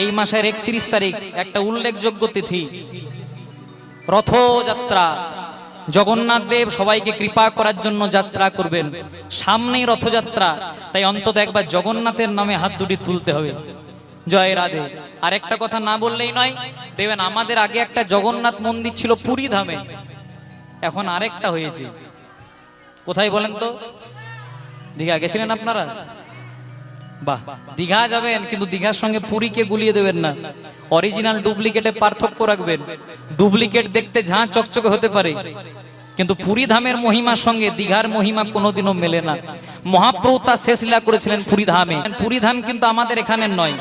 এই মাসের 31 তারিখ একটা উল্লেখযোগ্য তিথি, রথযাত্রা। জগন্নাথ দেব সবাইকে কৃপা করার জন্য যাত্রা করবেন, সামনেই রথযাত্রা। তাই অন্তত একবার জগন্নাথের নামে হাত দুটি তুলতে হবে। জয় রাধে। আর একটা কথা না বললেই নয়, দেখবেন আমাদের আগে একটা জগন্নাথ মন্দির ছিল পুরী ধামে, এখন আরেকটা হয়েছে। কোথায় বলেন তো? দীঘা গেছিলেন আপনারা? বাহ, দীঘা যাবেন, কিন্তু দীঘার সঙ্গে পুরীকে গুলিয়ে দেবেন না। অরিজিনাল ডুপ্লিকেটে পার্থক্য রাখবেন। ডুপ্লিকেট দেখতে ঝাঁ চকচকে হতে পারে, কিন্তু পুরী ধামের মহিমার সঙ্গে দীঘার মহিমা কোনোদিনও মেলে না। মহাপ্রভু তার শেষ লীলা করেছিলেন পুরী ধামে। পুরী ধাম কিন্তু আমাদের এখানের নয়।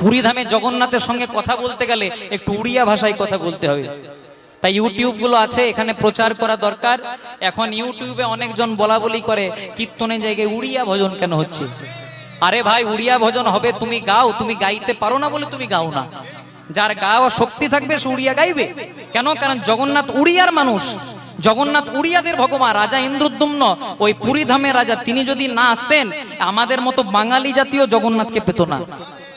পুরী ধামে জগন্নাথের সঙ্গে কথা বলতে গেলে একটু উড়িয়া ভাষায় কথা বলতে হবে। তাই ইউটিউব গুলো আছে, এখানে প্রচার করা দরকার। এখন ইউটিউবে অনেকজন বলা বলি করে কীর্তনের জায়গায় উড়িয়া ভজন কেন হচ্ছে। আরে ভাই, উড়িয়া ভজন হবে, তুমি গাও, তুমি গাইতে পারো না বলে তুমি গাও না। যার গাওয়া শক্তি থাকবে সে উড়িয়া গাইবে কেন? কারণ জগন্নাথ উড়িয়ার মানুষ, জগন্নাথ উড়িয়াদের ভগবান। রাজা ইন্দ্রদ্যুম্ন ওই পুরী ধামের রাজা, তিনি যদি না আসতেন আমাদের মতো বাঙালি জাতীয় জগন্নাথকে পেত না।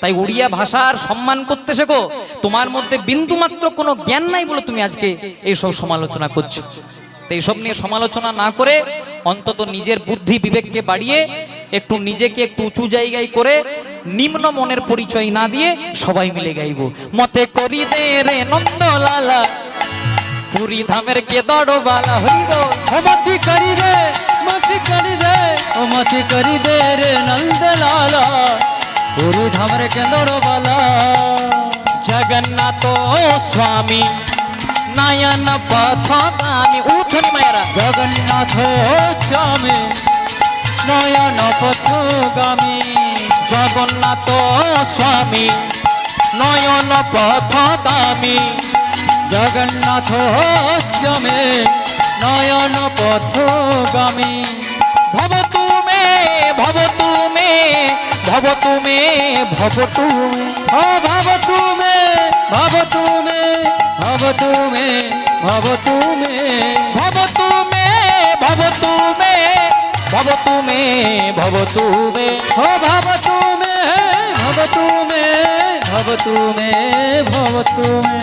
তাই উড়িয়া ভাষার সম্মান করতে শেখো। তোমার মধ্যে বিন্দু মাত্র কোনো জ্ঞান নাই বলে তুমি আজকে এইসব সমালোচনা করছো। তো এইসব নিয়ে সমালোচনা না করে অন্তত নিজের বুদ্ধি বিবেককে বাড়িয়ে একটু নিজেকে একটু উঁচু জায়গায় করে নিম্ন মনের পরিচয় না দিয়ে সবাই মিলে গাইবো। মতে করি দে রে নন্দলালা, পুরী ধামের কে দড়বালা হইব। মতি করি রে, মতি করি রে, ও মতি করি দে রে নন্দলালা, পুরী ধামের কে দড়বালা। জগন্নাথ স্বামী নয়ন পথগামী। উঠুন মায়েরা। জগন্নাথ স্বামী নয়ন পথগামী। জগন্নাথ স্বামী নয়ন পথগামী। জগন্নাথ স্বামী নয়ন পথগামী। ভব তুমে, ভব তুমে, ভব তুমে, ভব তুমে, ও ভাব তুমে, ভাব তুমে, ভাব তুমে, ভাব তুমে, ভব তুমে, ভব তুমে, ভব তুমে, ভব তুমে, ও ভাব তুমে, ভাব তুমে, ভাব তুমে, ভাব তুমে।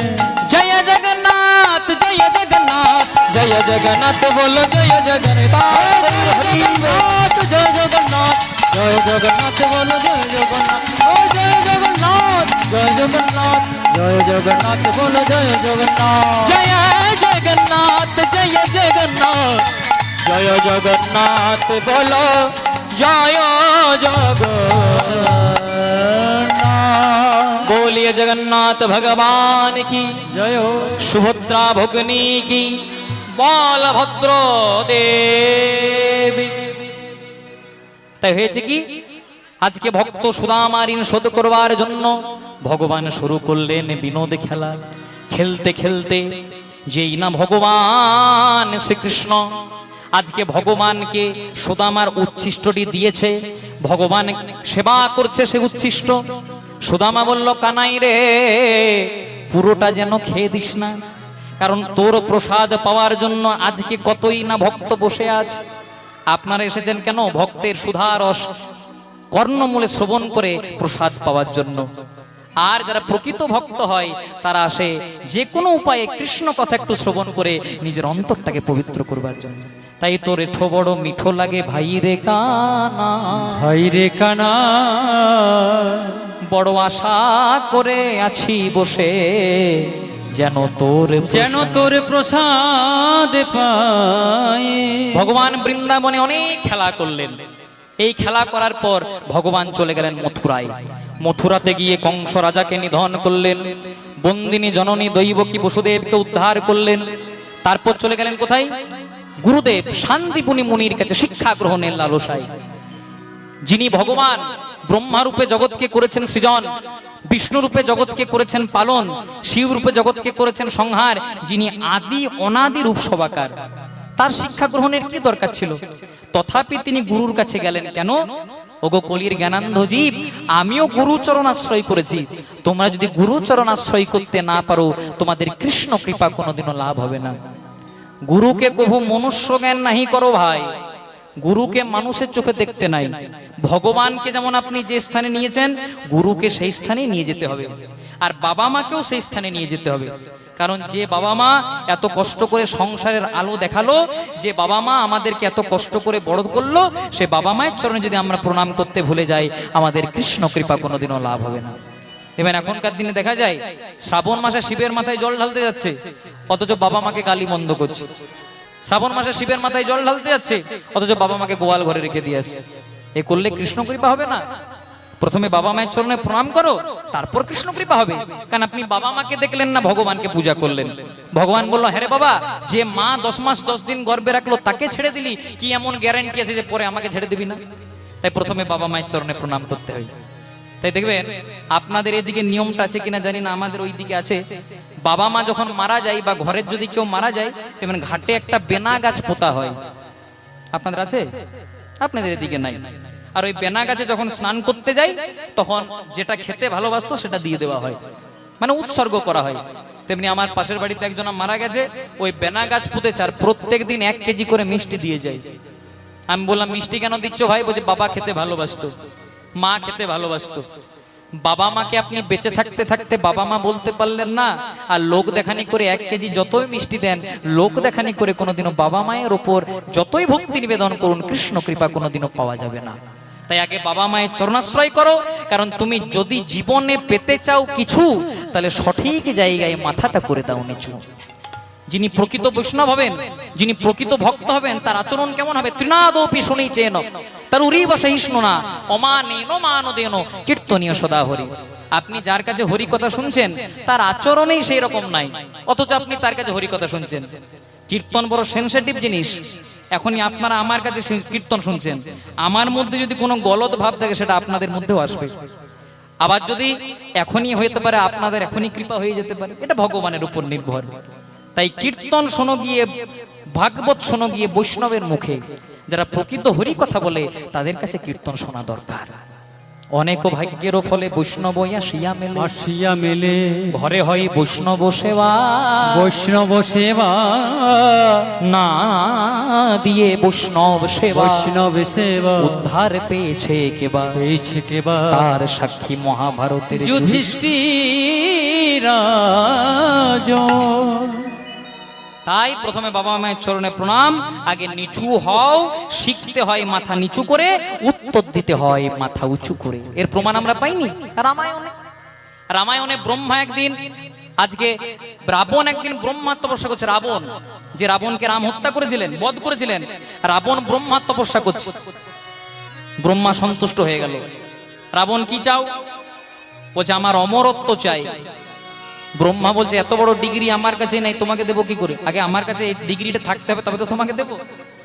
জয় জগন্নাথ, জয় জগন্নাথ, জয় জগন্নাথ বলো, জয় জগন্নাথ, জয় জগন্নাথ, জয় জগন্নাথ বলো, জয় জগন্নাথ, ও জয় জগন্নাথ, জয় জগন্নাথ, জয় জগন্নাথ বলো, জয় জগন্নাথ, জয় জগন্নাথ, জয় জগন্নাথ, জয় জগন্নাথ বলো, জয় জগন্নাথ। बोलिए जगन्नाथ भगवान की জয় हो। सुभद्रा भोगनी की বলভদ্র দেবী। তাই হয়েছে কি, আজকে ভক্ত সুদামা ঋণ শোধ করবার জন্য ভগবান শুরু করলেন বিনোদ খেলা। খেলতে খেলতে যেই না ভগবান শ্রীকৃষ্ণ আজকে ভগবানকে সুদামার উচ্ছিষ্টটি দিয়েছে, ভগবান সেবা করছে সে উচ্ছিষ্ট। সুদামা বলল, কানাই রে, পুরোটা যেন খেয়ে দিস না, কারণ তোর প্রসাদ পাওয়ার জন্য আজকে কতই না ভক্ত বসে আছে। আপনারা এসেছেন কেন? ভক্তের সুধারস কর্ণমূলে শ্রবণ করে প্রসাদ পাওয়ার জন্য। আর যারা প্রকৃত ভক্ত হয় তারা আসে যে কোনো উপায়ে কৃষ্ণ কথা একটু শ্রবণ করে নিজের অন্তরটাকে পবিত্র করবার জন্য। তাই তোর এঠো বড় মিঠো লাগে ভাই রে কানা, ভাই রে কানা, বড় আশা করে আছি বসে, যেন তোর প্রসাদ পাই। ভগবান বৃন্দাবনে অনেক খেলা করলেন। এই খেলা করার পর ভগবান চলে গেলেন মথুরায়। মথুরাতে গিয়ে কংস রাজাকে নিধন করলেন, বন্দিনী জননী দৈবকী বসুদেবকে উদ্ধার করলেন। তারপর চলে গেলেন কোথায়? গুরুদেব শান্তিপুনি মুনির কাছে শিক্ষা গ্রহণের লালসায়। যিনি ভগবান ব্রহ্মা রূপে জগৎকে করেছেন সৃজন, বিষ্ণু রূপে জগৎকে করেছেন পালন, শিব রূপে জগৎকে করেছেন সংহার, যিনি আদি অনাদি রূপ সবাকার, তার শিক্ষা গ্রহণের কি দরকার ছিল? তথাপি তিনি গুরুর কাছে গেলেন কেন? ওগো কলির জ্ঞানান্ধ জীব, আমিও গুরুচরণ আশ্রয় করেছি। তোমরা যদি গুরুচরণ আশ্রয় করতে না পারো, তোমাদের কৃষ্ণ কৃপা কোনোদিনও লাভ হবে না। গুরুকে কভু মনুষ্য জ্ঞান নাহি করো ভাই, গুরুকে মানুষের চোখে দেখতে নাই, ভগবানকে যেমন আপনি যে স্থানে নিয়েছেন গুরুকে সেই স্থানে নিয়ে যেতে হবে, আর বাবা মাকেও সেই স্থানে নিয়ে যেতে হবে। কারণ যে বাবা মা এত কষ্ট করে সংসারের আলো দেখালো, যে বাবা মা আমাদেরকে এত কষ্ট করে বড় করলো, সে বাবা মায়ের চরণে যদি আমরা প্রণাম করতে ভুলে যাই, আমাদের কৃষ্ণ কৃপা কোনোদিনও লাভ হবে না। এবার এখনকার দিনে দেখা যায় শ্রাবণ মাসে শিবের মাথায় জল ঢালতে যাচ্ছে, অথচ বাবা মাকে গালি মন্দ করছে। শ্রাবণ মাসে শিবের মাথায় জল ঢালতে যাচ্ছে, অথচ বাবা মাকে গোয়াল ঘরে রেখে দিয়ে আসছে। এ করলে কৃষ্ণ কৃপা হবে না। প্রথমে বাবা মায়ের চরণে প্রণাম করো, তারপর কৃষ্ণ কৃপা হবে। কারণ আপনি বাবা মাকে দেখলেন না, ভগবানকে পূজা করলেন। ভগবান বলল, হ্যাঁ রে বাবা, যে মা 10 মাস 10 দিন গর্ভে রাখলো তাকে ছেড়ে দিলি, কি এমন গ্যারান্টি আছে যে পরে আমাকে ছেড়ে দিবি না? তাই প্রথমে বাবা মায়ের চরণে প্রণাম করতে হয়। তাই দেখবেন আপনাদের এদিকে নিয়মটা আছে কিনা জানি না, আমাদের ওই দিকে আছে। বাবা মা যখন মারা যায় বা ঘরের যদি কেউ মারা যায়, তেমন ঘাটে একটা বেনা গাছ পোতা হয়। আপনাদের আছে? আপনাদের এদিকে নাই। আর ওই বেনা গাছে যখন স্নান করতে যাই, তখন যেটা খেতে ভালোবাসতো সেটা দিয়ে দেওয়া হয়, মানে উৎসর্গ করা হয়। তেমনি আমার পাশের বাড়িতে একজন মারা গেছে, ওই বেনা গাছ পুঁতেছে, আর প্রত্যেক দিন 1 কেজি করে মিষ্টি দিয়ে যায়। আমি বললাম, মিষ্টি কেন দিচ্ছ ভাই? বলছে, বাবা খেতে ভালোবাসতো, মা খেতে ভালোবাসতো। বাবা মাকে আপনি বেঁচে থাকতে থাকতে বাবা মা বলতে পারলেন না, আর লোক দেখানি করে 1 কেজি যতই মিষ্টি দেন, লোক দেখানি করে কোনোদিনও বাবা মায়ের ওপর যতই ভক্তি নিবেদন করুন, কৃষ্ণ কৃপা কোনোদিনও পাওয়া যাবে না। তাই আগে বাবা মায়ের চরণাশ্রয় করো। কারণ তুমি যদি জীবনে পেতে চাও কিছু, তাহলে সঠিক জায়গায় মাথাটা করে দাও নিচু। যিনি প্রকৃত বৈষ্ণব হবেন, যিনি প্রকৃত ভক্ত হবেন, তার আচরণ কেমন হবে? তৃণাদপি শুনেছেন তার উরিবা সহিষ্ণু না অমানেন মানদেন কীর্তনীয় সদা হরি। আপনি যার কাছে হরি কথা শুনছেন, তার আচরণেই সেই রকম নাই, অথচ আপনি তার কাছে হরি কথা শুনছেন। কীর্তন বড় সেনসিটিভ জিনিস। এখনই আপনারা আমার কাছে কীর্তন শুনছেন, আমার মধ্যে যদি কোনো গলদ ভাব থাকে, সেটা আপনাদের মধ্যেও আসবে। আবার যদি এখনই হইতে পারে, আপনাদের এখনই কৃপা হয়ে যেতে পারে। এটা ভগবানের উপর নির্ভর। তাই কীর্তন শোনো গিয়ে, ভাগবত শোনো গিয়ে বৈষ্ণবের মুখে। যারা প্রকৃত হরি কথা বলে, তাদের কাছে কীর্তন শোনা দরকার। অনেক ভাগ্যেরও ফলে বৈষ্ণব আসিয়া মেলে, আসিয়া মেলে ঘরে হয় বৈষ্ণব সেবা, বৈষ্ণব সেবা না দিয়ে বৈষ্ণব সেবা, বৈষ্ণব সেবা উদ্ধার পেয়েছে কেবা, পেয়েছে কেবা তার সাক্ষী মহাভারতের যুধিষ্ঠির রাজন। তাই প্রথমে বাবা মায়ের চরণে প্রণাম, আগে নিচু হও, শিখতে হয় মাথা নিচু করে, উত্তর দিতে হয় মাথা উঁচু করে। এর প্রমাণ আমরা পাইনি রামায়ণে। রামায়ণে ব্রহ্মা একদিন, আজকে রাবণ একদিন ব্রহ্মা তপস্যা করছে। রাবণ, যে রাবণকে রাম হত্যা করেছিলেন, বধ করেছিলেন, রাবণ ব্রহ্মা তপস্যা করছে। ব্রহ্মা সন্তুষ্ট হয়ে গেল। রাবণ, কি চাও? বলছে, আমার অমরত্ব চাই। ব্রহ্মা বলছে, এত বড় ডিগ্রি আমার কাছে নাই, তোমাকে দেবো কি করে? আগে আমার কাছে এই ডিগ্রিটা থাকতে হবে, তবে তো তোমাকে দেবো।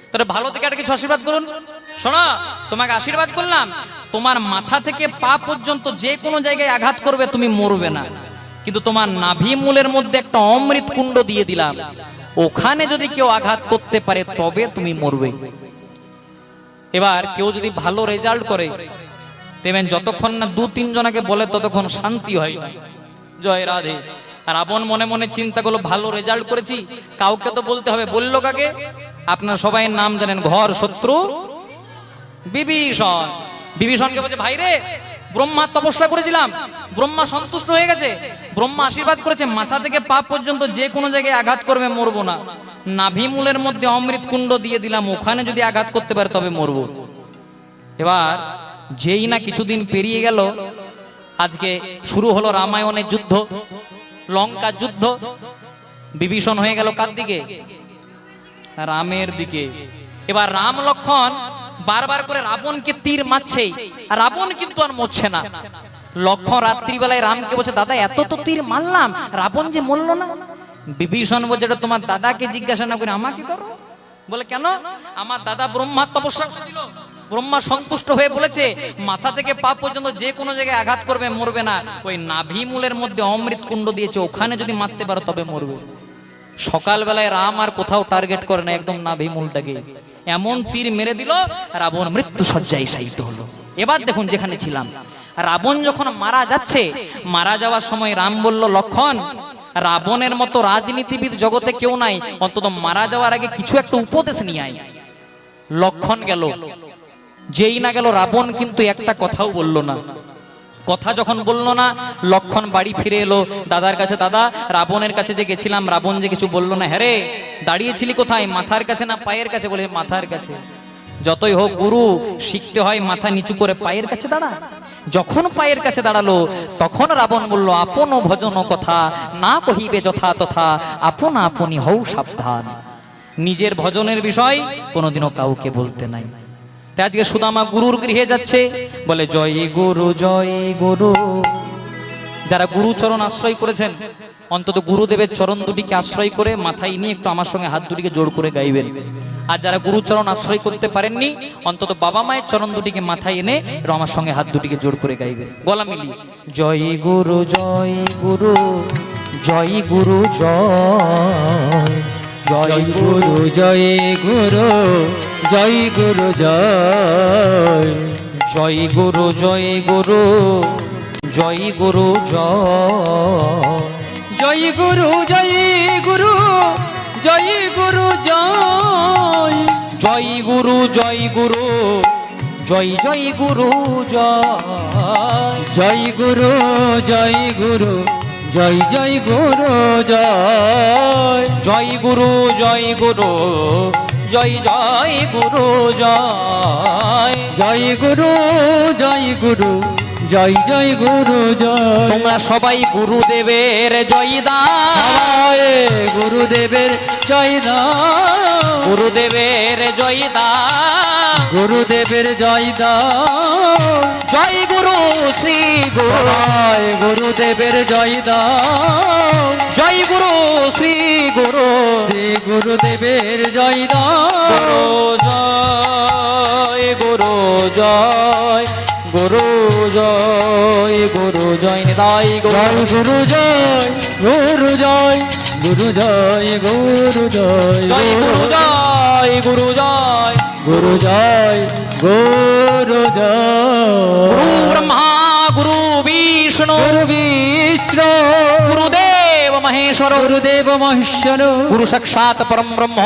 তাহলে ভালো থেকে একটা কিছু আশীর্বাদ করুন। শোনো, তোমাকে আশীর্বাদ করলাম, তোমার মাথা থেকে পা পর্যন্ত যে কোনো জায়গায় আঘাত করবে, তুমি মরবে না। কিন্তু তোমার নাভি মূলের মধ্যে একটা অমৃত কুণ্ড দিয়ে দিলাম, ওখানে যদি কেউ আঘাত করতে পারে তবে তুমি মরবে। এবার কেউ যদি ভালো রেজাল্ট করে, দেখবেন যতক্ষণ না 2-3 জনকে বলে, ততক্ষণ শান্তি হয় না। জয় রাধে। আর রাবণ মনে মনে চিন্তা করলো, ভালো রেজাল্ট করেছি, কাউকে তো বলতে হবে। বললো কাকে? আপনার সবাই নাম জানেন, ঘর শত্রু বিভীষণ। বিভীষণকে বলছে, ভাই রে, ব্রহ্মা তপস্যা করেছিলাম, ব্রহ্মা সন্তুষ্ট হয়ে গেছে, ব্রহ্মা আশীর্বাদ করেছে, মাথা থেকে পা পর্যন্ত যে কোনো জায়গায় আঘাত করবে, মরবো না। নাভি মূলের মধ্যে অমৃত কুণ্ড দিয়ে দিলাম, ওখানে যদি আঘাত করতে পারে তবে মরবো। এবার যেই না কিছুদিন পেরিয়ে গেল, আজকে শুরু হলো রামায়ণের যুদ্ধ, লঙ্কার যুদ্ধ। বিভীষণ হয়ে গেল কার দিকে? রামের দিকে। এবার রাম লক্ষণ বারবার করে রাবণকে তীর মারছে, আর রাবণ কিন্তু আর মরছে না। লক্ষণ রাত্রিবেলায় রামকে বলছে, দাদা এত তো তীর মারলাম, রাবণ যে মরল না। বিভীষণ বলছে, এটা তোমার দাদাকে জিজ্ঞাসা না করে আমাকে করো। বলে, কেন? আমার দাদা ব্রহ্মা তপস্যা করেছিল, ব্রহ্মা সন্তুষ্ট হয়ে বলেছে, মাথা থেকে পা পর্যন্ত যে কোনো জায়গায় আঘাত করবে, মরবে না। ওই নাভি মূলের মধ্যে অমৃত কুণ্ড দিয়েছে, ওখানে যদি মারতে পারো তবে মরবে। সকালবেলায় রাম আর কোথাও টার্গেট করে না, একদম নাভি মূলটাকে এমন তীর মেরে দিল, রাবণ মৃত্যু শয্যায় শায়িত হলো। এবার দেখুন, যেখানে ছিলাম, রাবণ যখন মারা যাচ্ছে, মারা যাওয়ার সময় রাম বলল, লক্ষণ, রাবণের মতো রাজনীতিবিদ জগতে কেউ নাই, অন্তত মারা যাওয়ার আগে কিছু একটা উপদেশ নিয়ে আয়। লক্ষণ গেল, যেই না গেল রাবণ কিন্তু একটা কথাও বলল না। কথা যখন বলল না, লক্ষণ বাড়ি ফিরে এলো দাদার কাছে। দাদা, রাবণের কাছে যে গেছিলাম, রাবণ যে কিছু বললো না। হ্যাঁ রে, দাঁড়িয়েছিলি কোথায়? মাথার কাছে না পায়ের কাছে? বলে মাথার কাছে। যতই হোক গুরু, শিখতে হয় মাথা নিচু করে পায়ের কাছে দাঁড়া। যখন পায়ের কাছে দাঁড়ালো, তখন রাবণ বলল, আপন ভজন কথা না কহিবে যথা তথা, আপন আপনি হও সাবধান। নিজের ভজনের বিষয় কোনোদিনও কাউকে বলতে নাই। তাই আজকে সুদামা গুরুর গৃহে যাচ্ছে, বলে জয় গুরু জয় গুরু। যারা গুরুচরণ আশ্রয় করেছেন, অন্তত গুরুদেবের চরণ দুটিকে আশ্রয় করে মাথায় নিয়ে একটু আমার সঙ্গে হাত দুটিকে জোড় করে গাইবেন। আর যারা গুরুচরণ আশ্রয় করতে পারেননি, অন্তত বাবা মায়ের চরণ দুটিকে মাথায় এনে আমার সঙ্গে হাত দুটিকে জোড় করে গাইবেন, গলা মিলিয়ে। জয় গুরু জয় গুরু, জয় গুরু জয়, জয় গুরু জয় গুরু, জয় গুরু জয়, জয় গুরু জয় গুরু, জয় গুরু জয়, জয় গুরু জয় গুরু, জয় গুরু জয়, জয় গুরু জয় গুরু, জয় জয় গুরু জয়, জয় গুরু জয় গুরু, জয় জয় গুরু জয়, জয় গুরু জয় গুরু, জয় জয় গুরু জয়, জয় গুরু জয় গুরু, জয় জয় গুরু জয়। তোমরা সবাই গুরুদেবের জয় দাও, গুরুদেবের জয় দাও, গুরুদেবের জয় দাও, গুরুদেবের জয় দাও, জয় গুরু শ্রী গুরু, জয় গুরুদেবের জয় দাও, জয় গুরু শ্রী গুরু, শ্রী গুরুদেবের জয় গুরু দাও, জয় গুরু জয়, গুরু জয় গুরু জয় নিতাই জয় গুরু, গুরু জয় গুরু জয়, গুরু জয় গুরু জয়, জয় গুরু জয় গুরু জয়, গুরু জয় গুরু জয়, গুরু ব্রহ্মা গুরু বিষ্ণু, গুরু বিষ্ণু, গুরুদেব মহেশ্বর, গুরুদেব মহেশ্বর, গুরু সাক্ষাৎ পরম ব্রহ্ম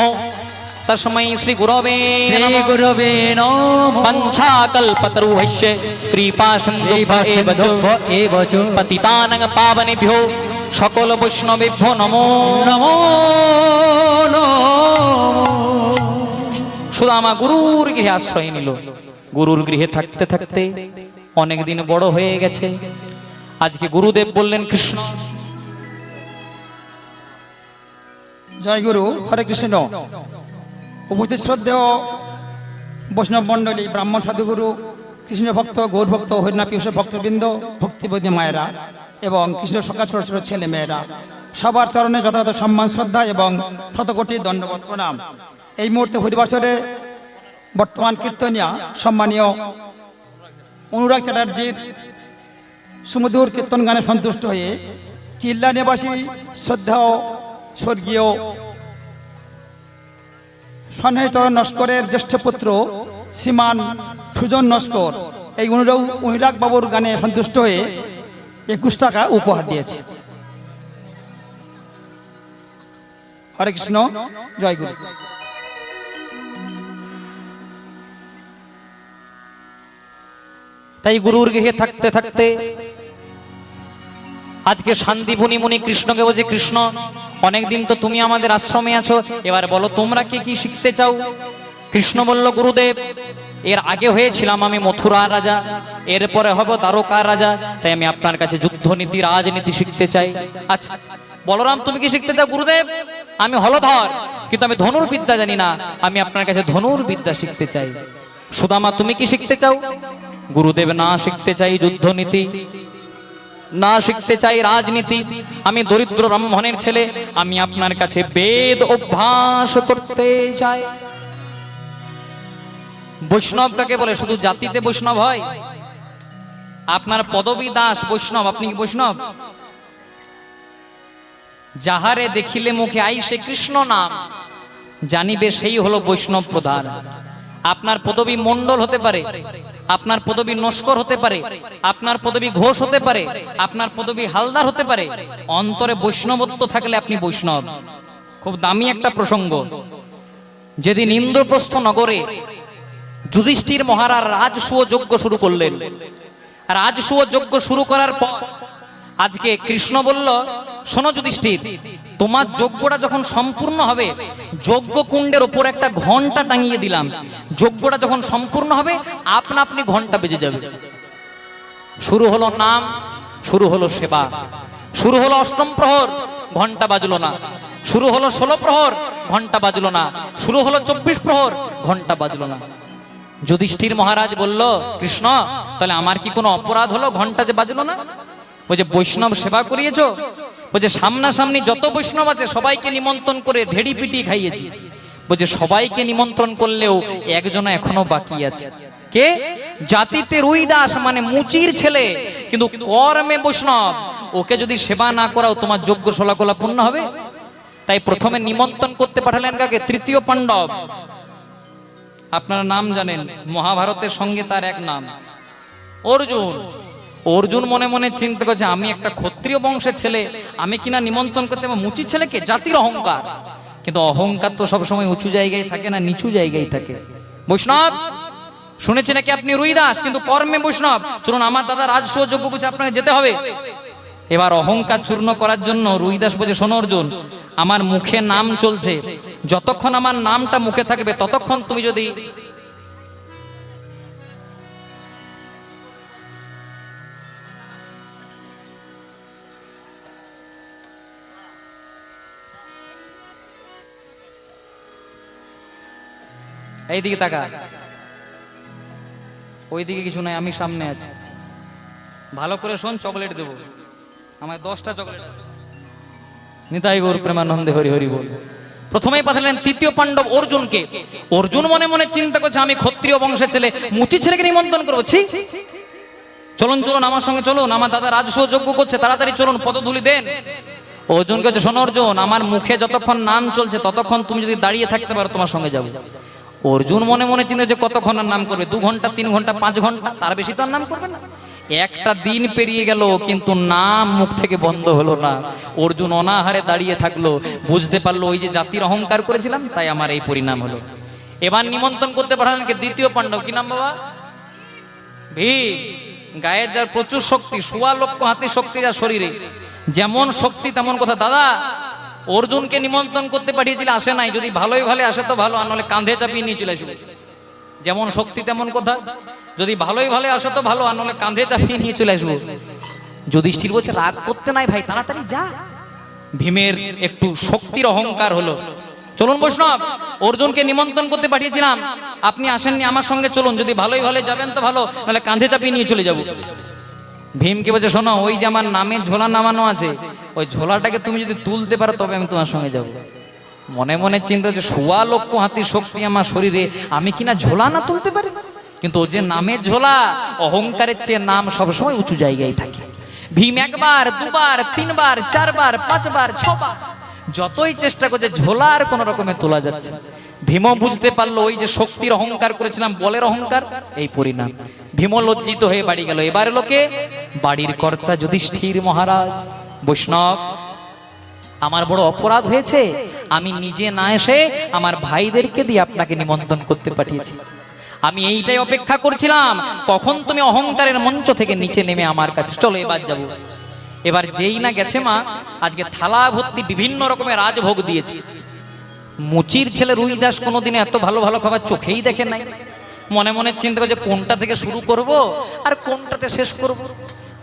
তস্मै শ্রী গুরবে শ্রী নমঃ। গুরবে নমঃ। পঞ্চাকল্পতরুহ্য কৃপা সিন্ধু এব চ পতিতানং পাবনেভ্যো সকল বৈষ্ণবেভ্যো নমো নমো নমঃ। সুদামা গুরুর গৃহে আশ্রয় নিল। গুরুর গৃহে থাকতে থাকতে অনেক দিন বড় হয়ে গেছে। আজকে গুরুদেব বললেন, কৃষ্ণ জয় গুরু, হরে কৃষ্ণ। উপস্থিত শ্রদ্ধেয় বৈষ্ণব মণ্ডলী, ব্রাহ্মণ সাধুগুরু, কৃষ্ণ ভক্ত, গৌর ভক্ত, হরিনাম পিউষ ভক্তবৃন্দ, ভক্তিবতী মায়েরা এবং কৃষ্ণ সখা ছোট ছোট ছেলে মেয়েরা, সবার চরণে যথাযথ সম্মান শ্রদ্ধা এবং শতকোটি দণ্ডবত প্রণাম। এই মুহূর্তে হরিবাসরে বর্তমান কীর্তনিয়া সম্মানীয় অনুরাগ চ্যাটার্জির সুমধুর কীর্তন গানে সন্তুষ্ট হয়ে চিল্লা নিবাসী শ্রদ্ধেয় স্বর্গীয় সন্ন্যাসীচরণ নস্করের জ্যেষ্ঠ পুত্র শ্রীমান সুজন নস্কর এই অনুরাগ বাবুর গানে সন্তুষ্ট হয়ে 21 টাকা উপহার দিয়েছে। হরে কৃষ্ণ, জয় গুরু। তাই গুরুর গৃহে থাকতে থাকতে আজকে শান্তিপুনি মুনি কৃষ্ণকে বলছে, কৃষ্ণ অনেকদিন তো তুমি আমাদের আশ্রমে আছো, এবার বলো তোমরা কে কি শিখতে চাও? কৃষ্ণ বলল, গুরুদেব এর আগে হয়েছিলাম আমি মথুরা রাজা, এরপরে হব দ্বারকা রাজা, তাই আমি আপনার কাছে যুদ্ধনীতি রাজনীতি শিখতে চাই। আচ্ছা বলরাম তুমি কি শিখতে চাও? গুরুদেব আমি হলধর, কিন্তু আমি ধনুর্বিদ্যা জানি না, আমি আপনার কাছে ধনুর্বিদ্যা শিখতে চাই। সুদামা তুমি কি শিখতে চাও? গুরুদেব না শিখতে চাই যুদ্ধনীতি, না শিখতে চাই রাজনীতি, আমি দরিদ্র ব্রাহ্মণের ছেলে, আমি আপনার কাছে বেদ অভ্যাস করতে চাই। বৈষ্ণব কাকে বলে? শুধু জাতিতে বৈষ্ণব হয়? আপনার পদবী দাস বৈষ্ণব, আপনি কি বৈষ্ণব? যাহারে দেখিলে মুখে আইসে কৃষ্ণ নাম, জানিবে সেই হলো বৈষ্ণব প্রধান। আপনার পদবী মণ্ডল হতে পারে, আপনার পদবী নস্কর হতে পারে, আপনার পদবী ঘোষ হতে পারে, আপনার পদবী হালদার হতে পারে, অন্তরে বৈষ্ণবত্ব থাকলে আপনি বৈষ্ণব। খুব দামি একটা প্রসঙ্গ। যেদিন ইন্দ্রপ্রস্থ নগরে যুধিষ্ঠির মহারাজ রাজসূয় যজ্ঞ শুরু করলেন। রাজসূয় যজ্ঞ শুরু করার পর আজকে কৃষ্ণ বলল, শোনো যুধিষ্ঠির, তোমার যজ্ঞটা যখন সম্পূর্ণ হবে, যজ্ঞ কুণ্ডের ওপর একটা ঘন্টা টাঙিয়ে দিলাম, যজ্ঞটা যখন সম্পূর্ণ হবে আপনা আপনি ঘন্টা বেজে যাবে। শুরু হলো নাম, শুরু হলো সেবা, শুরু হলো অষ্টম প্রহর, ঘন্টা বাজলো না। শুরু হলো 16 প্রহর, ঘন্টা বাজলো না। শুরু হলো 24 প্রহর, ঘন্টা বাজলো না। যুধিষ্ঠির মহারাজ বলল, কৃষ্ণ তাহলে আমার কি কোনো অপরাধ হলো ঘন্টা যে বাজলো না? ওই যে বৈষ্ণব সেবা করিয়েছো, ওই যে সামনাসামনি যত বৈষ্ণব আছে সবাইকে নিমন্ত্রণ করে ঢেড়ি পিটি খাইয়েছি, বলছে সবাইকে নিমন্ত্রণ করলেও একজন এখনো বাকি আছে। কে? জাতিতে রুইদাস মানে মুচির ছেলে, কিন্তু কর্মে বৈষ্ণব। ওকে যদি সেবা না করাও তোমার যোগ্য শোলাকোলা পূর্ণ হবে। তাই প্রথমে নিমন্ত্রণ করতে পাঠালেন কাকে? তৃতীয় পাণ্ডব। আপনারা নাম জানেন, মহাভারতের সঙ্গে তার এক নাম অর্জুন। অর্জুন মনে মনে চিন্তা করছে, আমি একটা ক্ষত্রিয় বংশের ছেলে, আমি কিনা নিমন্ত্রণ করতে আমার মুচি ছেলেকে? জাতির অহংকার। কিন্তু অহংকার তো সবসময় উঁচু জায়গায় থাকে না, নিচু জায়গায় থাকে। বৈষ্ণব শুনেছি নাকি আপনি রুইদাস, কিন্তু কর্মে বৈষ্ণব, চলুন আমার দাদা রাজসূয় যজ্ঞ করছে, আপনাকে যেতে হবে। এবার অহংকার চূর্ণ করার জন্য রুইদাস বলছে, শোনো অর্জুন, আমার মুখে নাম চলছে, যতক্ষণ আমার নামটা মুখে থাকবে ততক্ষণ তুমি যদি এইদিকে তাকা, ওইদিকে কিছু নাই, আমি সামনে আছি, ভালো করে শোন, চকলেট দেবো, আমার 10টা চকলেট আছে। নিতাই গৌর প্রেমানন্দে হরি হরি বল। প্রথমেই পাঠালেন তৃতীয় পাণ্ডব অর্জুনকে। অর্জুন মনে মনে চিন্তা করছে, আমি ক্ষত্রিয় বংশের ছেলে, মুচি ছেলেকে নিমন্ত্রণ করবো? ছি, চলুন চলুন আমার সঙ্গে চলুন, আমার দাদা রাজসূয় যজ্ঞ করছে, তাড়াতাড়ি চলুন, পদধূলি দেন। অর্জুনকে বলছে, শোনো অর্জুন, আমার মুখে যতক্ষণ নাম চলছে ততক্ষণ তুমি যদি দাঁড়িয়ে থাকতে পারো তোমার সঙ্গে যাবো। অর্জুন মনে মনে চিন্তা যে কতক্ষণ আর নাম করবে, 2 ঘন্টা 3 ঘন্টা 5 ঘন্টা, তার বেশি তো আর নাম করবে না। একটা দিন পেরিয়ে গেল কিন্তু নাম মুখ থেকে বন্ধ হলো না। অর্জুন অনাহারে দাঁড়িয়ে থাকলো, বুঝতে পারলো ওই যে জাতির অহংকার করেছিলাম তাই আমার এই পরিণাম হলো। এবার নিমন্ত্রণ করতে পাঠালেন কে? দ্বিতীয় পাণ্ডব। কি নাম বাবা? ভীম। গায়ের যার প্রচুর শক্তি, 1.25 লক্ষ হাতির শক্তি যার শরীরে, যেমন শক্তি তেমন কথা। দাদা অর্জুনকে নিমন্ত্রণ করতে পাঠিয়েছিল, আসে নাই, যদি ভালোই ভালো আসে তো ভালো, আর নাহলে কাঁধে চাপিয়ে নিয়ে চলে আসবে। যেমন শক্তি তেমন কথা, যদি ভালোই ভালো আসে তো ভালো, আর নাহলে কাঁধে চাপিয়ে নিয়ে চলে আসবো। যুধিষ্ঠির বলছে, রাগ করতে নাই ভাই, তাড়াতাড়ি যা। ভীমের একটু শক্তির অহংকার হলো। চলুন বৈষ্ণব, অর্জুনকে নিমন্ত্রণ করতে পাঠিয়েছিলাম, আপনি আসেননি, আমার সঙ্গে চলুন, যদি ভালোই ভালো যাবেন তো ভালো, নাহলে কাঁধে চাপিয়ে নিয়ে চলে যাবো। ভীমকে বলছে, শোনো, ওই যে আমার নামের ঝোলা নামানো আছে, ওই ঝোলাটাকে তুমি যদি তুলতে পারো তবে আমি তোমার সঙ্গে যাব। মনে মনে চিন্তা হচ্ছে, 1.25 লক্ষ হাতির শক্তি আমার শরীরে, আমি কিনা ঝোলা না তুলতে পারি? কিন্তু ও যে নামের ঝোলা, অহংকারের চেয়ে নাম সবসময় উঁচু জায়গায় থাকে। ভীম 1 বার 2 বার 3 বার 4 বার 5 বার 6 বার যতই চেষ্টা করছে, ঝোলা আর কোন রকমে তোলা যাচ্ছে। ভীম বুঝতে পারলো ওই যে শক্তির অহংকার করেছিলাম, বলের অহংকার, এই পরিণাম। ভীম লজ্জিত হয়ে বাড়ি গেল। এবারে লোকে বাড়ির কর্তা যুধিষ্ঠির মহারাজ, বৈষ্ণব আমার বড় অপরাধ হয়েছে, আমি নিজে না এসে আমার ভাইদেরকে দিয়ে আপনাকে নিমন্ত্রণ করতে পাঠিয়েছি। আমি এইটাই অপেক্ষা করছিলাম, কখন তুমি অহংকারের মঞ্চ থেকে নিচে নেমে আমার কাছে চলো, এবার যাবো। এবার যেই না গেছে মা, আজকে থালা ভর্তি বিভিন্ন রকমের রাজভোগ দিয়েছি। মুচির ছেলে রুইদাস কোনোদিনে এত ভালো ভালো খাবার চোখেই দেখে নাই। মনে মনে চিন্তা করছে কোনটা থেকে শুরু করব আর কোনটাতে শেষ করব।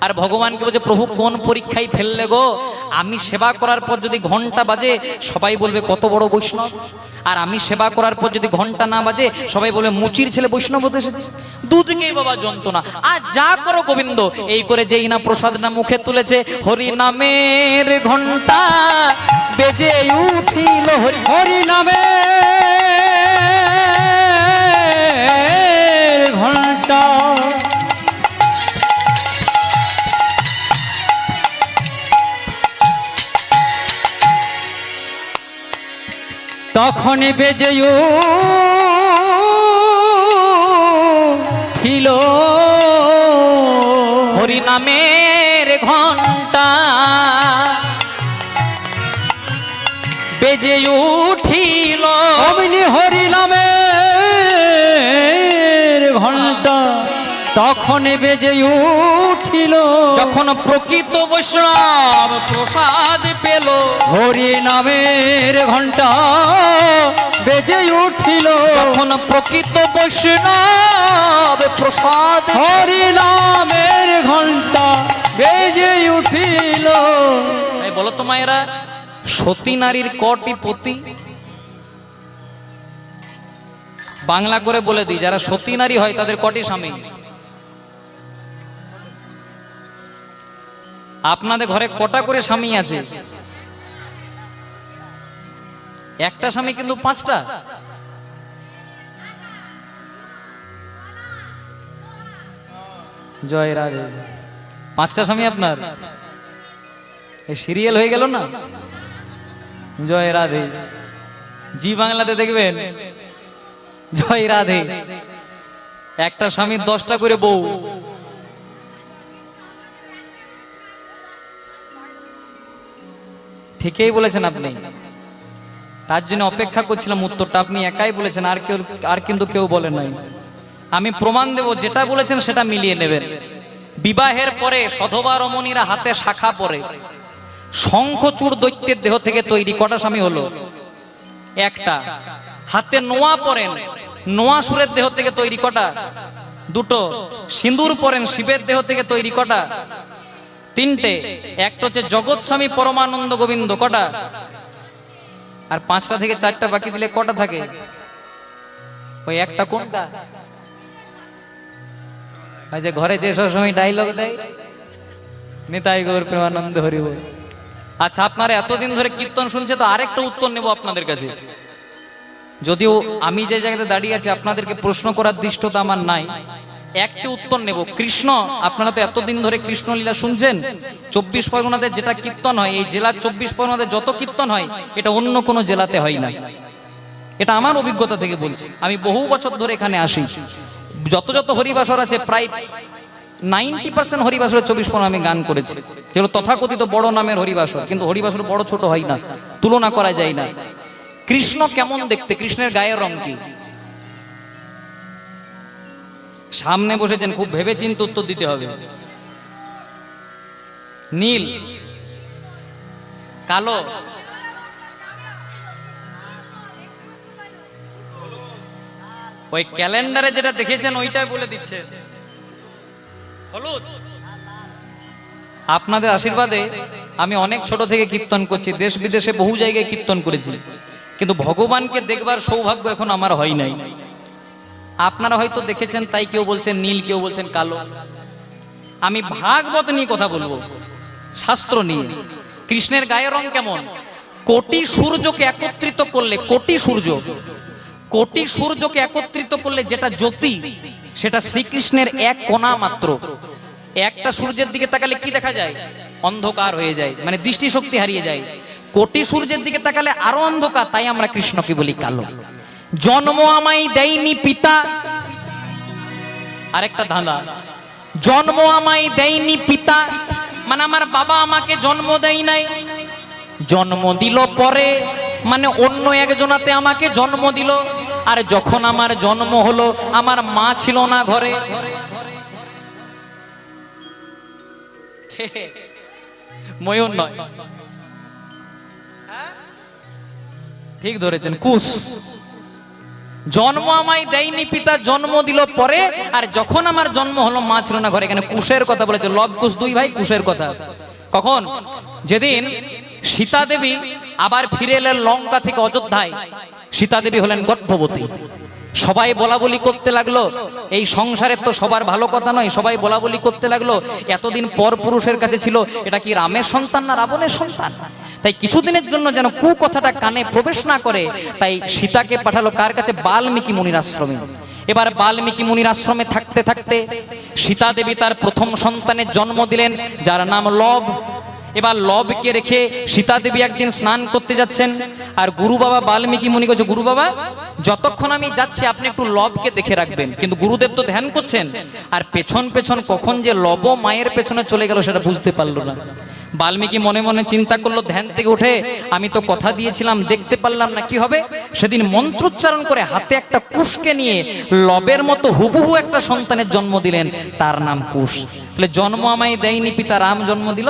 আর ভগবানকে বলছে, প্রভু কোন পরীক্ষায় ফেললে গো? আমি সেবা করার পর যদি ঘন্টা বাজে সবাই বলবে কত বড় বৈষ্ণব, আর আমি সেবা করার পর যদি ঘন্টা না বাজে সবাই বলবে মুচির ছেলে বৈষ্ণব হতে এসেছে। দুদিকেই বাবা যন্ত্রণা। আর যা করো গোবিন্দ, এই করে যেই না প্রসাদ না মুখে তুলেছে, হরি নামের ঘন্টা বেজে উঠিল, হরি হরি নামের ঘন্টা। তখন বেজে উঠিল হরি নামের ঘন্টা, বেজে উঠিল অমনি হরি নামের তখন বেজে উঠিল যখন প্রকৃত বৈষ্ণব প্রসাদ পেল, হরি নামের ঘণ্টা বেজে উঠিল যখন প্রকৃত বৈষ্ণব প্রসাদ, হরি নামের ঘণ্টা বেজে উঠিল। এই বলো তো মায়েরা, সতী নারীর কটি পতি? বাংলা করে বলে দিই, যারা সতী নারী হয় তাদের কটি স্বামী? আপনাদের ঘরে কটা করে স্বামী আছে? একটা স্বামী কিন্তু 5টা। জয় রাধে। 5টা স্বামী আপনার? এই সিরিয়াল হয়ে গেল না? জয় রাধে। জি বাংলাতে দেখবেন জয় রাধে, একটা স্বামীর 10টা করে বউ। ঠিকই বলেছেন আপনি, তার জন্য অপেক্ষা করছিলাম উত্তরটা। আপনি একাই বলেছেন, আর কিন্তু কেউ বলে নাই। আমি প্রমাণ দেব, যেটা বলেছেন সেটা মিলিয়ে নেবেন। বিবাহের পরে সধবা রমণীরা হাতে শাখা পরে, শঙ্খচূড় দৈত্যের দেহ থেকে তৈরি। কটা স্বামী হলো? একটা। হাতে নোয়া পরেন, নোয়াসুরের দেহ থেকে তৈরি। কটা? 2টো। সিঁদুর পরেন, শিবের দেহ থেকে তৈরি। কটা? 3টে। একটা হচ্ছে জগৎ স্বামী পরমানন্দ গোবিন্দ। কটা? আর 5টা থেকে 4টা বাকি দিলে কটা থাকে? ওই একটা কোনটা? ওই যে ঘরে যে সবসময় ডায়লগ দেয়, নিতাই গৌর প্রেমানন্দ হরি বল। আচ্ছা, আপনারা এতদিন ধরে কীর্তন শুনছে, তো আরেকটা উত্তর নেব আপনাদের কাছে। যদিও আমি যে জায়গাতে দাঁড়িয়ে আছি আপনাদেরকে প্রশ্ন করার দৃষ্টতা আমার নাই, একটি উত্তর নেব। কৃষ্ণ, আপনারা তো এতদিন ধরে কৃষ্ণলীলা শুনছেন। 24 পরগনাতে যেটা কীর্তন হয়, এই জেলার 24 পরগনাতে যত কীর্তন হয়, এটা অন্য কোনো জেলাতে হয় না। এটা আমার অভিজ্ঞতা থেকে বলছি। আমি বহু বছর ধরে এখানে আসি। যত যত হরিবাসর আছে, প্রায় 90% হরিবাসরের 24 পরগনা আমি গান করেছি, যেগুলো তথাকথিত বড় নামের হরিবাসর। কিন্তু হরিবাসর বড় ছোট হয় না, তুলনা করা যায় না। কৃষ্ণ কেমন দেখতে? কৃষ্ণের গায়ের রং কি? সামনে বসেছেন, খুব ভেবে চিন্তে উত্তর দিতে হবে। নীল, কালো, ওই ক্যালেন্ডারে যেটা দেখেছেন ওইটাই বলে দিচ্ছে, হলুদ। আপনাদের আশীর্বাদে আমি অনেক ছোট থেকে কীর্তন করছি, দেশ বিদেশে বহু জায়গায় কীর্তন করেছি, কিন্তু ভগবানকে দেখবার সৌভাগ্য এখন আমার হয় নাই। আপনারা হয়তো দেখেছেন, তাই কেউ বলছেন নীল, কেউ বলছেন কালো। আমি ভাগবত নিয়ে কথা বলবো, শাস্ত্র নিয়ে। কৃষ্ণের গায়ের রং কেমন? কোটি সূর্যকে একত্রিত করলে, কোটি সূর্যকে একত্রিত করলে যেটা জ্যোতি, সেটা শ্রীকৃষ্ণের এক কণা মাত্র। একটা সূর্যের দিকে তাকালে কি দেখা যায়? অন্ধকার হয়ে যায়, মানে দৃষ্টিশক্তি হারিয়ে যায়। কোটি সূর্যের দিকে তাকালে আরো অন্ধকার, তাই আমরা কৃষ্ণকে বলি কালো। জন্ম আমায় দেয়নি পিতা, আরেকটা ধাঁধা। জন্ম আমায় দেয়নি পিতা, মানে আমার বাবা আমাকে জন্ম দেয় নাই। জন্ম দিল পরে, মানে অন্য একজনাতে আমাকে জন্ম দিল। আর যখন আমার জন্ম হলো, আমার মা ছিল না ঘরে। ময়ূর নয়, ঠিক ধরেছেন, কুশ। জন্ম আমায় দেয়নি পিতা, জন্ম দিল পরে, আর যখন আমার জন্ম হলো মা ছিল না ঘরে। এখানে কুশের কথা বলেছে, লব কুশ, 2 ভাই, কুশের কথা। কখন? যেদিন সীতা দেবী আবার ফিরে এলেন লঙ্কা থেকে অযোধ্যায়, সীতা দেবী হলেন গর্ভবতী। সবাই বলা বলি করতে লাগলো, এই সংসারের তো সবার ভালো কথা নয়। সবাই বলা বলি করতে লাগলো, এতদিন পর পুরুষের কাছে ছিল, এটা কি রামের সন্তান না রাবণের সন্তান? তাই কিছুদিনের জন্য যেন কথাটা কানে প্রবেশ না করে, তাই সীতাকে পাঠালো কার কাছে? বাল্মীকি মুনির আশ্রমে। এবার বাল্মীকি মুনির আশ্রমে থাকতে থাকতে সীতা দেবী তার প্রথম সন্তানের জন্ম দিলেন, যার নাম লব। এবার লবকে রেখে সীতা দেবী একদিন স্নান করতে যাচ্ছেন, আর গুরু বাবা বাল্মীকি মুনি বলছে, গুরু বাবা যতক্ষণ আমি যাচ্ছি আপনি একটু লবকে দেখে রাখবেন। কিন্তু গুরুদেব তো ধ্যান করছেন, আর পেছন পেছন কখন যে লব মায়ের পেছনে চলে গেল সেটা বুঝতে পারলো না। বাল্মীকি মনে মনে চিন্তা করলো, ধ্যান থেকে উঠে আমি তো কথা দিয়েছিলাম, দেখতে পারলাম না কি হবে। সেদিন মন্ত্রোচ্চারণ করে হাতে একটা কুশকে নিয়ে লবের মতো হুবহু একটা সন্তানের জন্ম দিলেন, তার নাম কুশ। তাহলে জন্ম আমায় দেয়নি পিতা রাম, জন্ম দিল?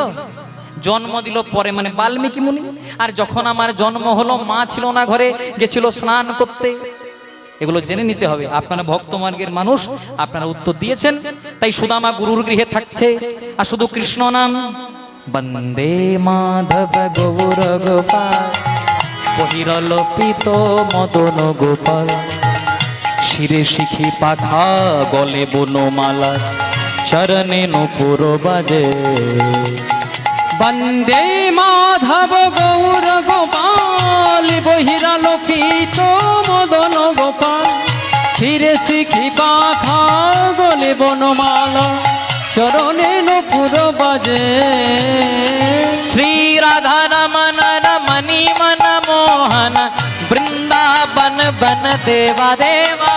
জন্ম দিল পরে, মানে বাল্মীকি মুনি। আর যখন আমার জন্ম হলো, মা ছিল না ঘরে, গেছিল স্নান করতে। এগুলো জেনে নিতে হবে। আপনারা ভক্তমার্গের মানুষ, আপনারা উত্তর দিয়েছেন। তাই সুদামা গুরুর গৃহে থাকছে, আর শুধু কৃষ্ণ নাম। বন্দে মাধব গৌর গোপাল, বহিরলোপিত মদন গোপাল, শিরে শিখি পাখা, গলে বনমালা, চরণে নূপুর বাজে। বন্দে মাধব গৌর গোপাল, বহিরালোকিত মদন গোপাল, ফিরে শিখি পাখা, গলে বনমালা, চরণে নূপুর বাজে। শ্রী রাধা রমন রমণী মন মোহন, বৃন্দাবন বন দেবা দেবা।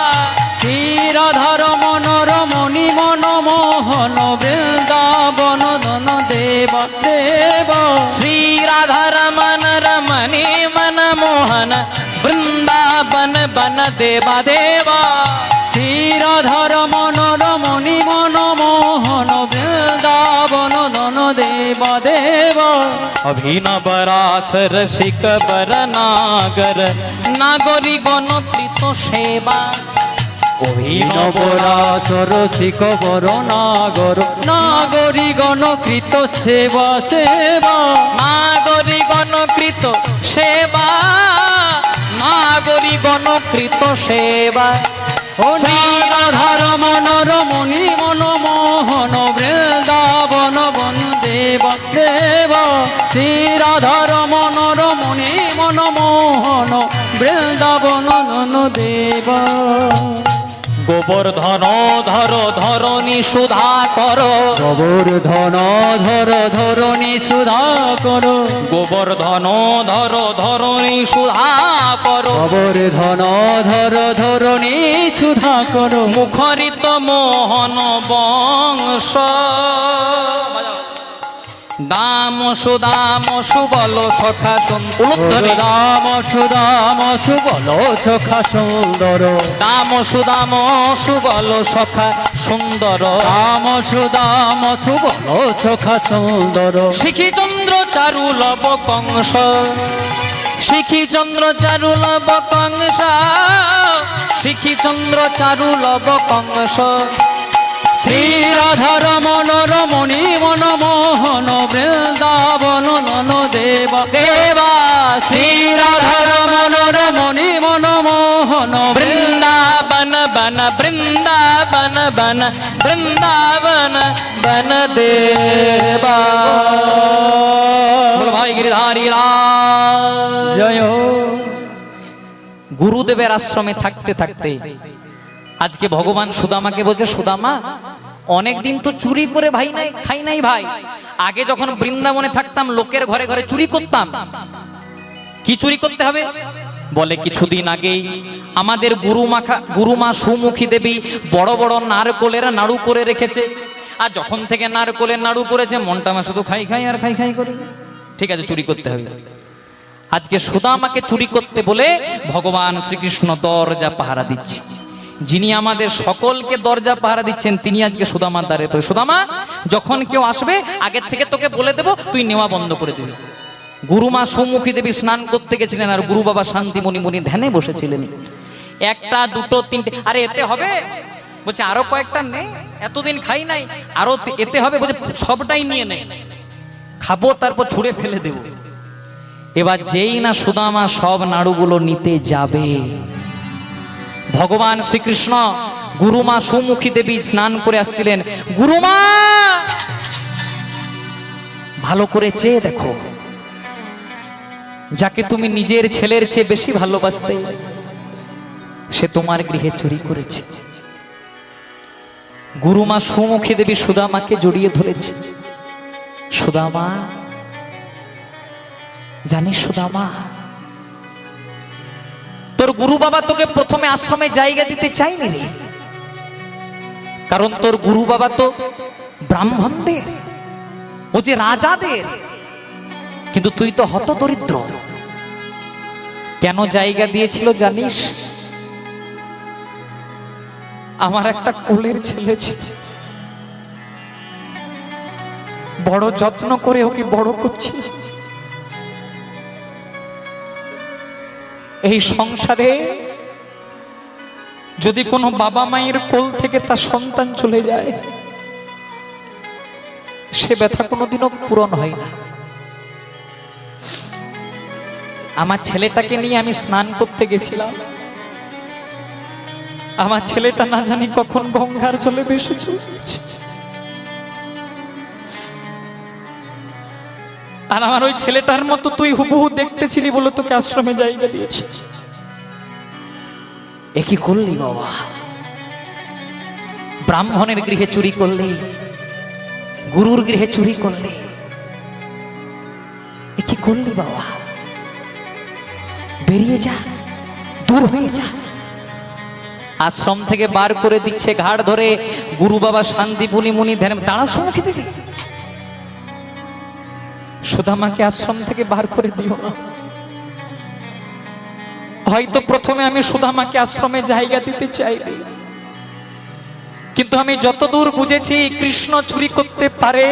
শ্রী রাধা রমন রমণী মন মোহন, বৃন্দাবন ধন দেব দেব। শ্রী রাধা রমন রমণী মন মোহন, বৃন্দাবন বন দেবা দেবা। শ্রী রাধা রমন রমণী মন মোহন, বৃন্দাবন ধন দেব দেব। অভিনব রাস রসিক বর নাগর, নাগরী গণকৃত সেবা। অভিনব রাস রসিক বর নাগর, নাগরী গণকৃত সেবা সেবা। নাগরী গণকৃত সেবা, নাগরী গণকৃত সেবা। ও রাধা রমন রমণী মন মোহন, বৃন্দাবন বন দেব দেব। শ্রী রাধা রমন রমণী মন মোহন, বৃন্দাবন ধন দেব। গোবর্ধন ধর ধরণী সুধা কর, গোবর্ধন ধর ধরণী সুধা কর, গোবর্ধন ধর ধরণী সুধা কর। গোবর্ধন ধর ধরণী সুধা কর। মুখরিত মোহন বংশ, দাম সুদাম সুবল সখা সুন্দর। দাম সুদাম সুবল সখা সুন্দর, দাম সুদাম সুবল সখা সুন্দর। দাম সুদাম সুবল সখা সুন্দর। শিখি চন্দ্র চারু লব কংস, শিখি চন্দ্র চারু লব কংস, শিখি চন্দ্র চারু লব কংস। শ্রী রাধা রমন রমণী মন মোহন, বৃন্দাবন ধন দেব দেবা। শ্রী রাধা রমন রমণী মন মোহন, বৃন্দাবন বন, বৃন্দাবন বন, বৃন্দাবন বন দেবা। বল ভাই গিরিধারী রাজ জয়। গুরুদেবের আশ্রমে থাকতে থাকতে আজকে ভগবান সুদামাকে বলছে, সুদামা অনেকদিন তো চুরি করে ভাই নাই খাই নাই ভাই। আগে যখন বৃন্দাবনে থাকতাম লোকের ঘরে ঘরে চুরি করতাম। কি চুরি করতে হবে? বলে কিছুদিন আগেই আমাদের গুরুমা সুমুখী দেবী বড় বড় নারকোলের নাড়ু করে রেখেছে। আর যখন থেকে নারকোলের নাড়ু করেছে, মনটা আমার শুধু খাই খাই আর খাই খাই করে। ঠিক আছে, চুরি করতে হবে। আজকে সুদামাকে চুরি করতে বলে ভগবান শ্রীকৃষ্ণ দরজা পাহারা দিচ্ছে। যিনি আমাদের সকলকে দরজা পাহারা দিচ্ছেন, তিনি আজকে সুদামার দ্বারে। তো সুদামা, যখন কেউ আসবে আগের থেকে তোকে বলে দেব, তুই নেওয়া বন্ধ করে দিবি। গুরুমা সুমুখী দেবী স্নান করতে গেছিলেন, আর গুরু বাবা শান্তিমণি মুনি ধ্যানে বসেছিলেন। একটা দুটো তিনটে, আরে এতে হবে? বলছে আরো কয়েকটা নেই, এতদিন খাই নাই, আরো এতে হবে? বলছে সবটাই নিয়ে নে, খাবো তারপর ছুঁড়ে ফেলে দেব। এবার যেই না সুদামা সব নাড়ুগুলো নিতে যাবে, ভগবান শ্রীকৃষ্ণ গুরুমা সুমুখী দেবী স্নান করে আসছিলেন। গুরুমা, ভালো করে চেয়ে দেখো, যাকে তুমি নিজের ছেলের চেয়ে বেশি ভালোবাসতে, সে তোমার গৃহে চুরি করেছে। গুরুমা সুমুখী দেবী সুদামাকে জড়িয়ে ধরেছে। সুদামা, জানিস সুদামা, তোর গুরু বাবা তোকে প্রথমে আশ্রমে জায়গা দিতে চাইনি রে, কারণ তোর গুরু বাবা তো ব্রাহ্মণদের, ও যে রাজাদের, কিন্তু তুই তো হত দরিদ্র। কেন জায়গা দিয়েছিল জানিস? আমার একটা কোলের ছেলে ছিল, বড় যত্ন করে ওকে বড় করছি। এই সংসারে যদি কোনো বাবা মায়ের কোল থেকে তার সন্তান চলে যায়, সে ব্যথা কোনোদিনও পূরণ হয় না। আমার ছেলেটাকে নিয়ে আমি স্নান করতে গেছিলাম, আমার ছেলেটা না জানি কখন গঙ্গার জলে ভেসে চলে গেছে। আর আমার ওই ছেলেটার মতো তুই হুবহু দেখতেছিলি বলে তোকে আশ্রমে জায়গা দিয়েছি। এ কি করলি বাবা? ব্রাহ্মণের গৃহে চুরি করলে, গুরুর গৃহে চুরি করলে, এ কি করলি বাবা? বেরিয়ে যা, দূর হয়ে যা। আশ্রম থেকে বার করে দিচ্ছে, ঘাড় ধরে গুরু বাবা শান্তিপুনি মুনি ধ্যান। দাঁড়াও, সমুখে দিবি। সুদামাকে আশ্রম থেকে বার করে দিও না। হয়তো প্রথমে আমি সুদামাকে আশ্রমে জায়গা দিতে চাইনি, কিন্তু আমি যতদূর বুঝেছি কৃষ্ণ চুরি করতে পারে,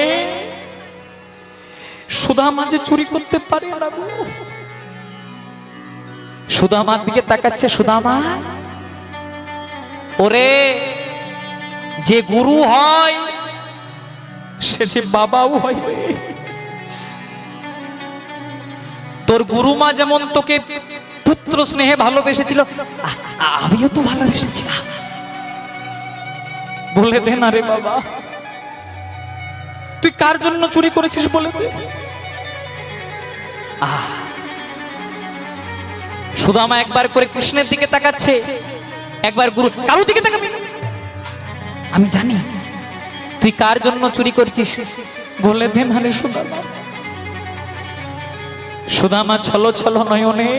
সুদামা যে চুরি করতে পারে না গো। সুদামার দিকে তাকাচ্ছে, সুদামা ওরে, যে গুরু হয় সে যে বাবাও হয় রে। তোর গুরুমা যেমন তোকে পুত্র স্নেহে ভালোবেসেছিল, আমিও তো ভালোবেসেছিলাম। বলে দে না রে বাবা, তুই কার জন্য চুরি করেছিস বলে দে। সুদামা একবার করে কৃষ্ণের দিকে তাকাচ্ছে, একবার গুরু, কারো দিকে তাকাবি না। আমি জানি তুই কার জন্য চুরি করছিস, বলে দে না রে সুদামা। সুদামা ছলো ছলো নয়নে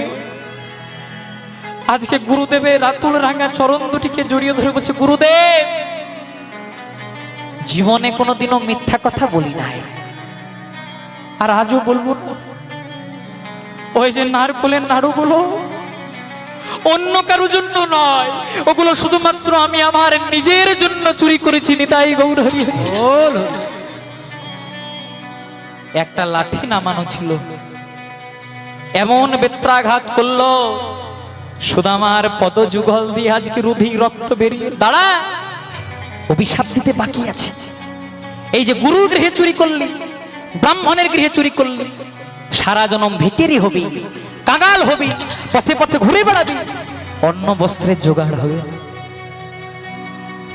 আজকে গুরুদেবের রাতুল রাঙা চরণ দুটিকে জড়িয়ে ধরে বলছে, গুরুদেব, জীবনে কোনোদিনও মিথ্যা কথা বলি নাই, আর আজও বলবো না। ওই যে নারকোলের নাড়ুগুলো অন্য কারোর জন্য নয়, ওগুলো শুধুমাত্র আমি আমার নিজের জন্য চুরি করেছি। নিতাই গৌর হরি বল। একটা লাঠি নামানো ছিল, এমন বেত্রাঘাত করলো, সুদামার পদযুগল দিয়ে আজকে রুধি রক্ত বেরিয়ে। দাঁড়া, অভিশাপ দিতে বাকি আছে। এই যে গুরুর গৃহে চুরি করলি, ব্রাহ্মণের গৃহে চুরি করলি, সারা জনম ভিখারি হবি, কাঙাল হবি, পথে পথে ঘুরে বেড়াবি, অন্ন বস্ত্রের জোগাড় হবে।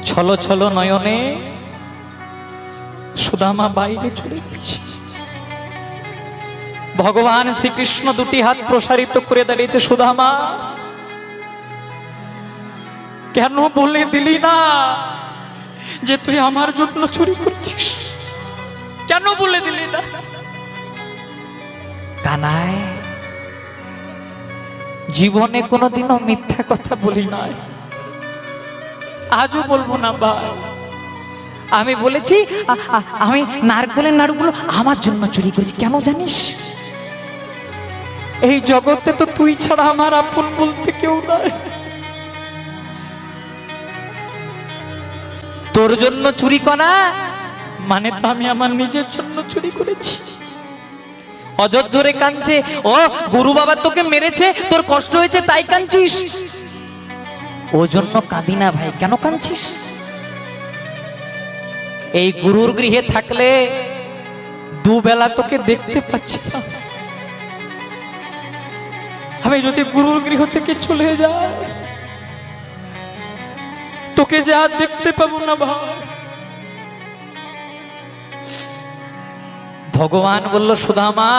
ছলো ছলো নয়নে সুদামা বাইরে চলে গেছে। ভগবান শ্রীকৃষ্ণ দুটি হাত প্রসারিত করে দাঁড়িয়েছে, সুদামা কেন বলে দিলি না যে তুই আমার জন্য চুরি করছিস? কেন বলে দিলি না? কানাই, জীবনে কোনোদিনও মিথ্যা কথা বলি নাই, আজও বলবো না ভাই। আমি বলেছি আমি নারকেলের নাড়ুগুলো আমার জন্য চুরি করেছি। কেন জানিস? এই জগতে তো তুই ছাড়া আমার আপন বলতে কেউ নাই। তোর জন্য চুরি করা মানে তো আমি আমার নিজের জন্য চুরি করেছি। অযোধ্যরে কাঁদছে, ও গুরু বাবা তোকে মেরেছে, তোর কষ্ট হয়েছে তাই কাঁদছিস? ও জন্য কাঁদি না ভাই। কেন কাঁদছিস? এই গুরুর গৃহে থাকলে দুবেলা তোকে দেখতে পাচ্ছি না। আমি যদি গুরুর গৃহ থেকে চলে যাই, তোকে যা দেখতে পাবো না ভাই। ভগবান বলল, সুদামা,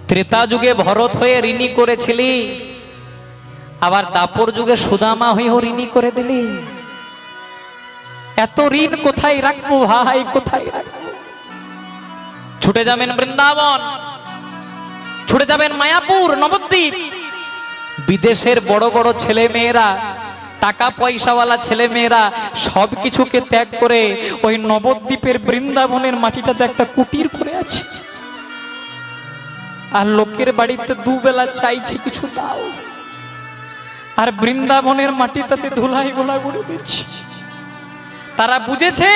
ত্রেতা যুগে ভরত হয়ে ঋণী করেছিলি, আবার দাপর যুগে সুদামা হয়েও ঋণী করে দিলি। এত ঋণ কোথায় রাখবো ভাই, কোথায় রাখবো? ছুটে যাবেন বৃন্দাবন, ছুটে যাবেন মায়াপুর, নবদ্বীপ। বিদেশের বড় বড় ছেলে মেয়েরা, টাকা পয়সাওয়ালা ছেলে মেয়েরা সবকিছুকে ত্যাগ করে ওই নবদ্বীপের বৃন্দাবনের মাটিটাতে একটা কুটির করে আছে। আর লোকের বাড়িতে দুবেলা চাইছে কিছু দাও, আর বৃন্দাবনের মাটি তাতে ধুলাই গোড়াগুড়ি দিচ্ছে। তারা বুঝেছে।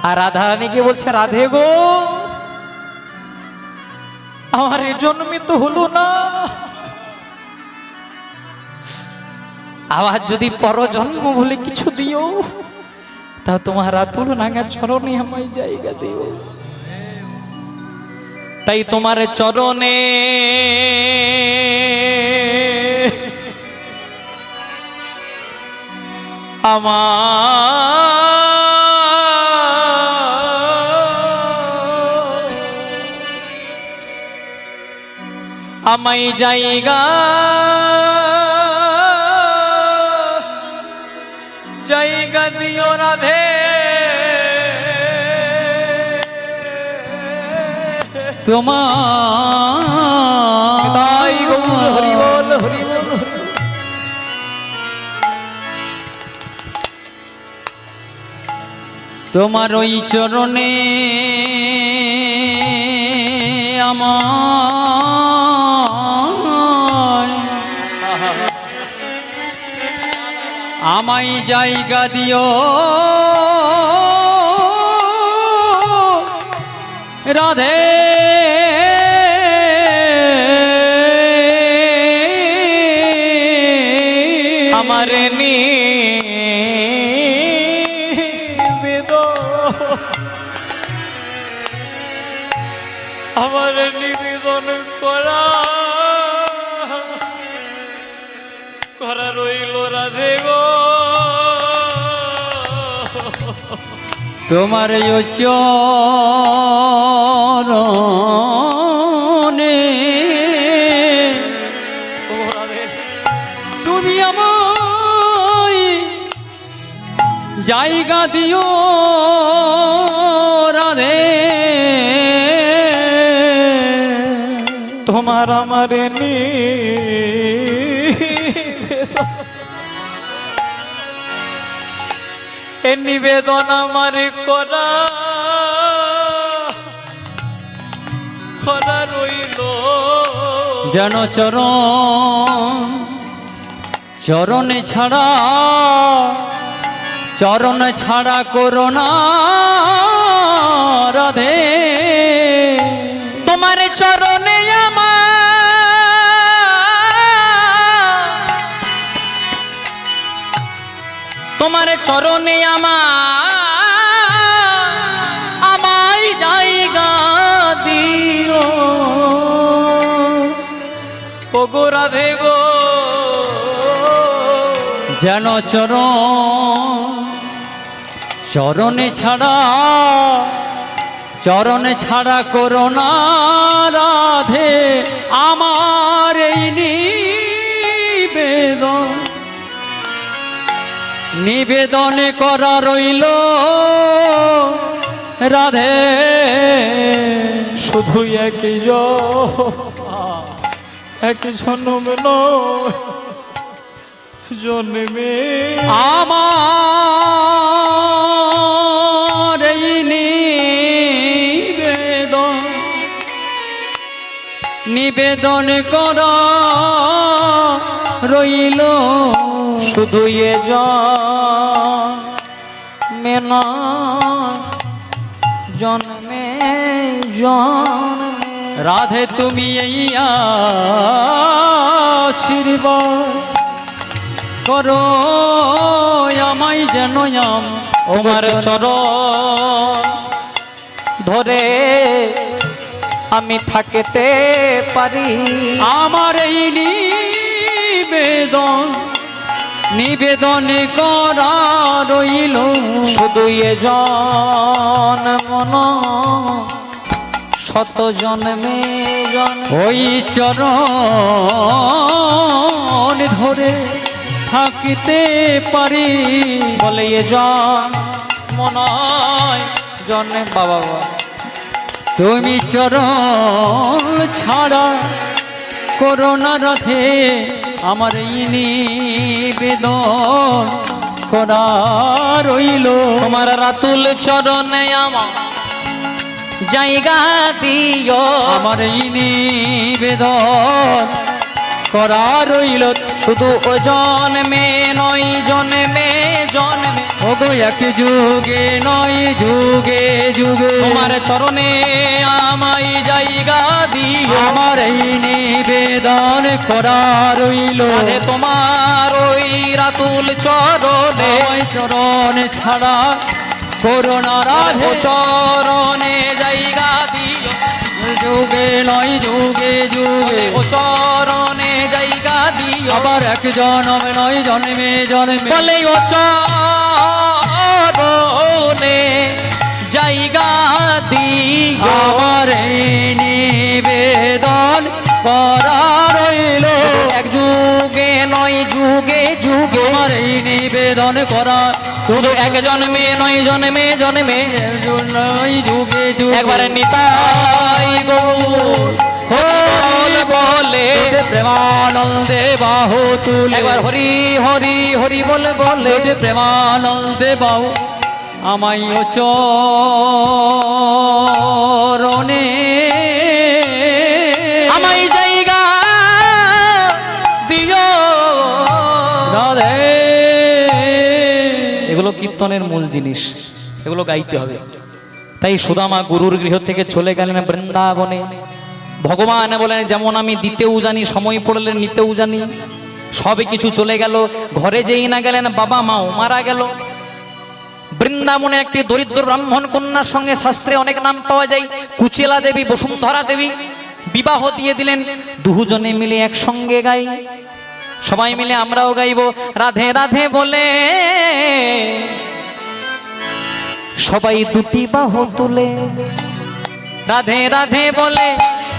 আর রাধা রানীকে বলছে, রাধে গো, আমার এ জন্মে তো হলো না, আবার যদি পর জন্ম বলে কিছু দিও, তা তোমার রাতুল নাঙ্গা চরণে আমায় জায়গা দিও। তাই তোমার চরণে আমায় জায়গা জায়গা দিও রাধে। তোমার তাই গৌর হরি বল, হরি বল। তোমার ওই চরণে আমায় জায়গা দিও রাধে। আমার নিবেদন, আমার নিবেদন করা করা রইল রাধে গো। তোমার ওই চরণে ও রাধে, তুমি আমায় জায়গা দিও রাধে। তোমার আমার নিবেদন, এ নিবেদন আমার করা করা রইল যেন চরণে ছাড়া, চরণ ছাড়া করো না রাধে। তোমার চরণে তোমার চরণে আমায় জায়গা দিও ও গো রাধে গো। যেন চরণে ছাড়া করো না রাধে। আমার এই নিবেদন করা রইল রাধে। শুধু একই এক জন্ম নয়, জন্মে আমার এই নিবেদন করা রইল শুধু এ জন্মে নয়, জন্মে জন্মে। রাধে তুমি এই আশীর্বাদ করো আমায় যেন তোমার চরণ ধরে আমি থাকতে পারি। আমার এই নিবেদন করা রইল শুধু এ জন্ম নয়, শত জন্মে ওই চরণ ধরে থাকতে পারি। বলে এ জন্ম নয়, জন্মে বাবা তুমি চরণ ছাড়া করো না রাধে। আমার এই নিবেদন করা রইল তোমার রাতুল চরণে জায়গা দিও। আমার এই নিবেদন করা রইল শুধু ও জন্মে নয় জন্মে জন্মে ওগো এক যুগে নয় যুগে যুগে তোমার চরণে আমায় জায়গা দিও। আমার এই নিবেদন করা রইল রাধে তোমার ওই রাতুল চরণে ওই চরণ ছাড়া করোনা রাধে রাধে চরণে জায়গা দিও। যুগে নয় যুগে যুগে ও চরণে জায়গা দিও। আবার এক জন্ম নয় জন্মে জন্মে বলে ও চরণে জায়গা দিও। আমার এই নিবেদন করা রইল এক যুগে নয় যুগে যুগে আমার এই নিবেদন করা শুধু এক জন্মে নয় জন্মে জন্মে নয় যুগে যুগে একবার নিতাই গৌর হরি বলে প্রেমানন্দে বাহু তুলে একবার হরি হরি হরি বলে বলে প্রেমানন্দে বাহু আমায় ও চরণে আমায় জায়গা দিও। রাধে এগুলো কীর্তনের মূল জিনিস, এগুলো গাইতে হবে। তাই সুদামা গুরুর গৃহ থেকে চলে গেলেন বৃন্দাবনে। ভগবান বলেন যেমন আমি দিতেও জানি, সময় পড়লে নিতেও জানি। সবে কিছু চলে গেল, ঘরে যেই না গেলেন বাবা মাও মারা গেল। বৃন্দাবনে একটি দরিদ্র ব্রাহ্মণ কন্যার সঙ্গে শাস্ত্রে অনেক নাম পাওয়া যায়, কুচেলা দেবী, বসুন্ধরা দেবী। বিবাহ দিয়ে দিলেন, দুজনে মিলে একসঙ্গে গাই। সবাই মিলে আমরাও গাইব রাধে রাধে বলে। সবাই দুটি বাহু তুলে রাধে রাধে বলে,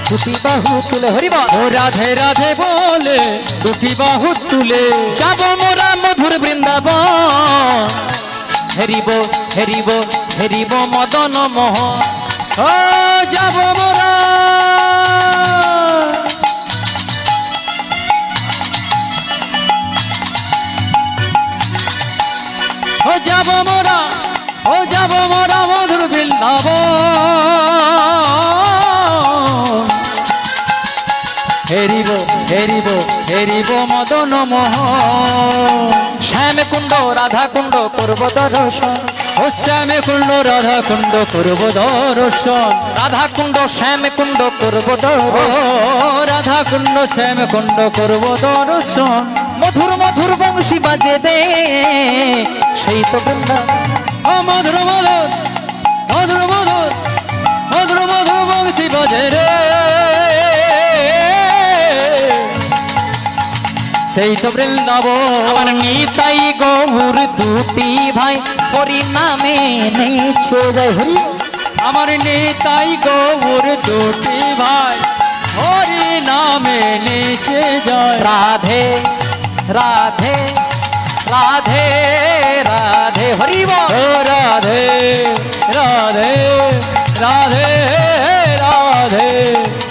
দুটি বাহু তুলে হরি বল। ও রাধে রাধে বলে দুটি বাহু তুলে যাব মোরা মধুর বৃন্দাবন। হেরিব হেরিব হেরিব মদন মোহন। ও যাব মোরা ও যাব মোরা ও যাব মোরা মধুর বৃন্দাবন। হেরিব হেরিব হেরিব মদন মোহন। শ্যাম কুণ্ড রাধা কুণ্ড করব দর্শন। ও শ্যামে কুণ্ড রাধা কুণ্ড করব দর্শন। রাধা কুণ্ড শ্যাম কুণ্ড করব ও দর্শন। রাধা কুণ্ড শ্যাম কুণ্ড করব দর্শন। মধুর মধুর বংশী বাজে দে সেই তো বৃন্দা। ও মধুর মধুর মধুর মধুর মধুর মধুর বংশী বাজে রে সেই তো বৃন্দাবন। আমার নিতাই গৌর দুটি ভাই হরি নামে নেছে যায় হরি। আমার নিতাই গৌর দুটি ভাই হরি নামে নিচে যায়। রাধে রাধে রাধে রাধে হরি বল। ও রাধে রাধে রাধে রাধে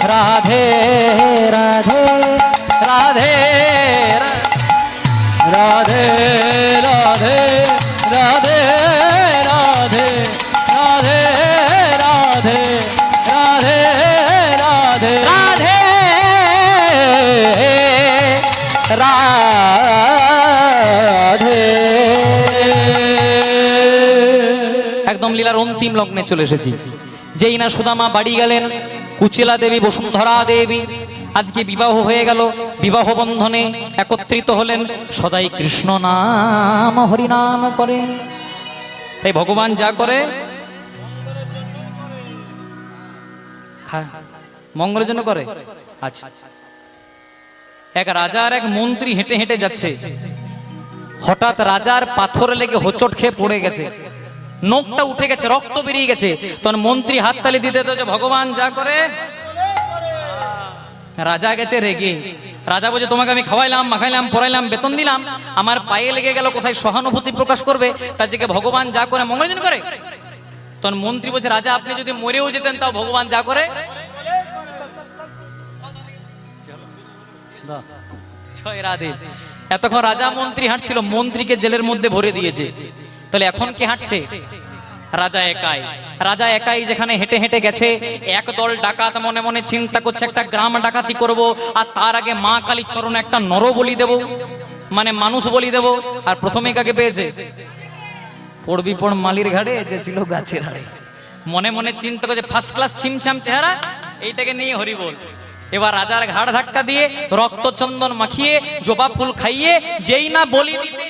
রাধে রাধে রাধে রাধে রাধে রাধে রাধে রাধে রাধে রাধে রাধে রাধে রাধে। একদম লীলার অন্তিম লগ্নে চলে এসেছি। যেই না সুদামা বাড়ি গেলেন, কুচেলা দেবী, বসুন্ধরা দেবী আজকে বিবাহ হয়ে গেল। বিবাহ বন্ধনে একত্রিত হলেন, সদাই কৃষ্ণ নাম হরিনাম করে। তাই ভগবান যা করে মঙ্গলের জন্য করে। আচ্ছা, এক রাজা আর এক মন্ত্রী হেঁটে হেঁটে যাচ্ছে। হঠাৎ রাজার পাথর লেগে হোঁচট খেয়ে পড়ে গেছে, নখটা উঠে গেছে, রক্ত বেরিয়ে গেছে। তখন মন্ত্রী হাততালি দিতে তো ভগবান যা করে। রাজা গেছে রেগে। রাজা বলছে তোমাকে আমি খাওয়াইলাম, মাখাইলাম, পড়াইলাম, বেতন দিলাম, আমার পায়ে লেগে গেল, কোথায় সহানুভূতি প্রকাশ করবে? তার থেকে ভগবান যা করে মঙ্গলের জন্য করে। তখন মন্ত্রী বলছে রাজা আপনি যদি মরেও যেতেন তাও ভগবান যা করে। জয় রাধে। এতক্ষণ রাজা মন্ত্রী হাঁটছিল, মন্ত্রীকে জেলের মধ্যে ভরে দিয়েছে। তাহলে এখন কে হাঁটছে? রাজা একাই যেখানে হেঁটে হেঁটে গেছে, একদল ডাকাত মনে মনে চিন্তা করছে একটা গ্রাম ডাকাতি করব, আর তার আগে মা কালীর চরণে একটা নর বলি দেব, মানে মানুষ বলি দেব। আর প্রথমেই কাকে পেয়েছে? পড়বি পড় মালির ঘাড়ে যে ছিল গাছের হাড়ে। মনে মনে চিন্তা করছে ফার্স্ট ক্লাস ছিমছাম চেহারা, এইটাকে নিয়ে হরি বল। এবার রাজার ঘাড় ধাক্কা দিয়ে রক্ত চন্দন মাখিয়ে জবা ফুল খাইয়ে যেই না বলি দিতে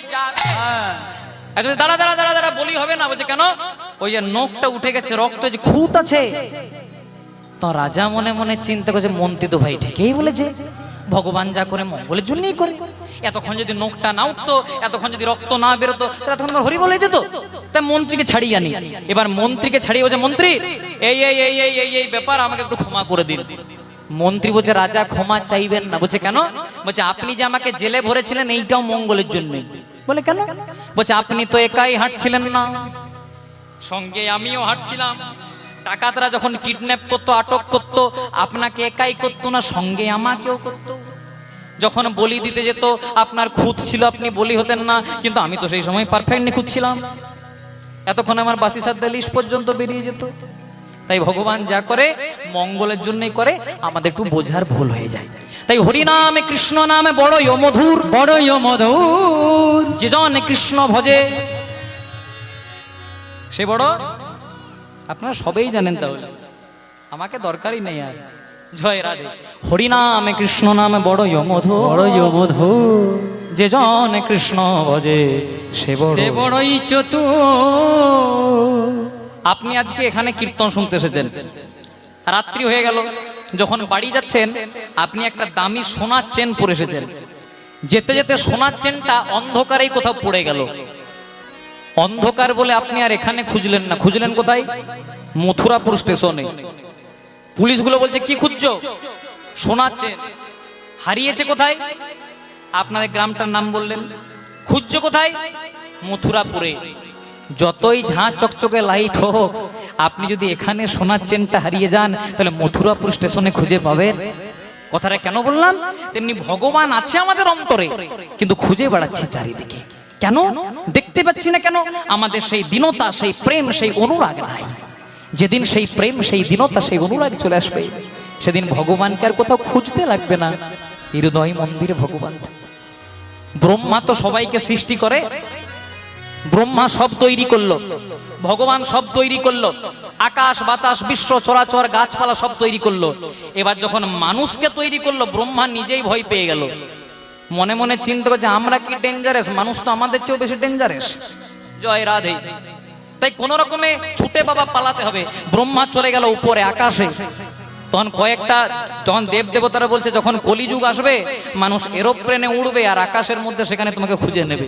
যাবে, দাঁড়া দাঁড়া দাঁড়া দাঁড়া, বলি হবে না। বলছে কেন? ওই যে নখটা উঠে গেছে, রক্ত যে খুঁত আছে। তো রাজা মনে মনে চিন্তা করছে মন্ত্রী তো ভাই ঠিকই বলেছে, ভগবান যা করে মঙ্গলের জন্যই করে। এতক্ষণ যদি নখটা না উঠতো, এতক্ষণ যদি রক্ত না বেরোতো, তাহলে তখন হরি বলে যেত। তাই মন্ত্রীকে ছাড়িয়ে আনি। এবার মন্ত্রীকে ছাড়িয়ে বলছে মন্ত্রী এই এই এই এই এই এই ব্যাপার, আমাকে একটু ক্ষমা করে দিন। মন্ত্রী বলছে রাজা ক্ষমা চাইবেন না। বলছে কেন? বলছে আপনি যে আমাকে জেলে ভরেছিলেন এইটাও মঙ্গলের জন্য। বলে কেন? বলছে আপনি তো একাই হাঁটছিলেন না, সঙ্গে আমিও হাঁটছিলাম। ডাকাতরা যখন কিডন্যাপ করতো, আটক করতো, আপনাকে একাই করতো না, সঙ্গে আমাকেও করতো। যখন বলি দিতে যেত আপনার খুঁত ছিল, আপনি বলি হতেন না, কিন্তু আমি তো সেই সময় পারফেক্ট নিখুঁত ছিলাম। এতক্ষণ আমার বাসি সাধ্য লিস্ট পর্যন্ত বেরিয়ে যেত। তাই ভগবান যা করে মঙ্গলের জন্যই করে, আমাদের একটু বোঝার ভুল হয়ে যায়। তাই হরি নামে কৃষ্ণ নামে বড়ই মধুর, বড়ই মধুর, যে জন কৃষ্ণ ভজে সে বড়। আপনারা সবাই জানেন, তাহলে আমাকে দরকারই নেই আর। জয় রাধে। হরি নামে কৃষ্ণ নামে বড়ই মধুর, বড়ই মধুর, যে জন কৃষ্ণ ভজে সে বড়ই চতুর। আপনি আজকে এখানে কীর্তন শুনতে এসেছেন, রাত্রি হয়ে গেল, যখন বাড়ি যাচ্ছেন আপনি একটা দামি সোনার চেন পরে এসেছেন। যেতে যেতে সোনার চেনটা অন্ধকারেই কোথাও পড়ে গেল। অন্ধকার বলে আপনি আর এখানে খুঁজলেন না, খুঁজলেন কোথায়? মথুরাপুর স্টেশনে। পুলিশগুলো বলছে কি খুঁজছো? সোনার চেন হারিয়েছে কোথায়? আপনাদের গ্রামটার নাম বললেন। খুঁজছো কোথায়? মথুরাপুরে। যতই ঝাঁ চকচকে লাইট হোক, আপনি যদি এখানে সোনার চেনটা হারিয়ে যান, তাহলে মথুরাপুর স্টেশনে খুঁজে পাবেন। কথাটা কেন বললাম? তেমনি ভগবান আছে আমাদের অন্তরে, কিন্তু খুঁজে বেড়াচ্ছি চারিদিকে। কেন দেখতে পাচ্ছি না? কেন? আমাদের সেই দীনতা, সেই প্রেম, সেই অনুরাগ নাই। যেদিন সেই প্রেম, সেই দীনতা, সেই অনুরাগ চলে আসবে, সেদিন ভগবানকে আর কোথাও খুঁজতে লাগবে না। হৃদয় মন্দিরে ভগবান। ব্রহ্মা তো সবাইকে সৃষ্টি করে, ব্রহ্মা সব তৈরি করলো, ভগবান সব তৈরি করলো, আকাশ বাতাস বিশ্ব চরাচর গাছপালা সব তৈরি করলো। এবার যখন মানুষকে তৈরি করলো, ব্রহ্মা নিজেই ভয় পেয়ে গেল। মনে মনে চিন্তা করছে আমরা কি ডেঞ্জারাস, মানুষ তো আমাদের চেয়েও বেশি ডেঞ্জারাস। জয় রাধে। তাই কোন রকমে ছুটে বাবা পালাতে হবে। ব্রহ্মা চলে গেল উপরে আকাশে। তখন দেব দেবতারা বলছে যখন কলিযুগ আসবে, মানুষ এরোপ্লেনে উড়বে আর আকাশের মধ্যে সেখানে তোমাকে খুঁজে নেবে।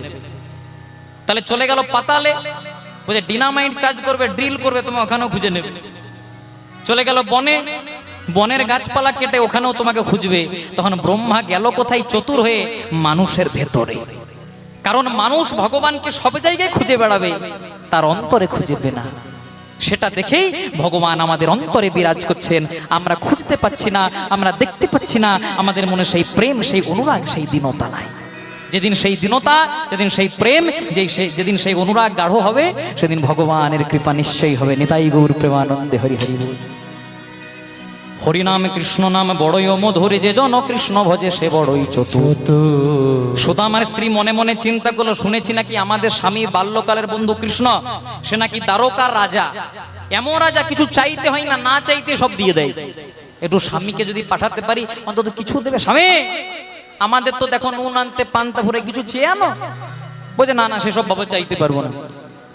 তাহলে চলে গেল পাতালে, বলছে ডিনামাইট চার্জ করবে, ড্রিল করবে, তোমাকে ওখানেও খুঁজে নেবে। চলে গেল বনে, বনের গাছপালা কেটে ওখানেও তোমাকে খুঁজবে। তখন ব্রহ্মা গেল কোথায়? চতুর হয়ে মানুষের ভেতরে। কারণ মানুষ ভগবানকে সব জায়গায় খুঁজে বেড়াবে, তার অন্তরে খুঁজবে না। সেটা দেখেই ভগবান আমাদের অন্তরে বিরাজ করছেন। আমরা খুঁজতে পাচ্ছি না, আমরা দেখতে পাচ্ছি না, আমাদের মনে সেই প্রেম, সেই অনুরাগ, সেই দীনতা নাই। যেদিন সেই দীনতা, যেদিন সেই প্রেম, যেদিন সেই অনুরাগ গাঢ় হবে, সেদিন ভগবানের কৃপা নিশ্চয়ই হবে। নিতাই গৌর প্রেমানন্দে হরি হরি বল। হরি নামে কৃষ্ণ নাম বড়ই মধুর, যে জন কৃষ্ণ ভজে সে বড়ই চতুর। সুদামার স্ত্রী মনে মনে চিন্তা করলো, শুনেছি নাকি আমাদের স্বামী বাল্যকালের বন্ধু কৃষ্ণ, সে নাকি দ্বারকার রাজা। এমন রাজা কিছু চাইতে হয় না, না চাইতে সব দিয়ে দেয়। একটু স্বামীকে যদি পাঠাতে পারি, অন্তত কিছু দেবে। স্বামী আমাদের তো দেখো নুন আনতে পান্তা ভরে, কিছু চেয়ে আনো। বলছে না না, সেসব বাবা চাইতে পারবো না।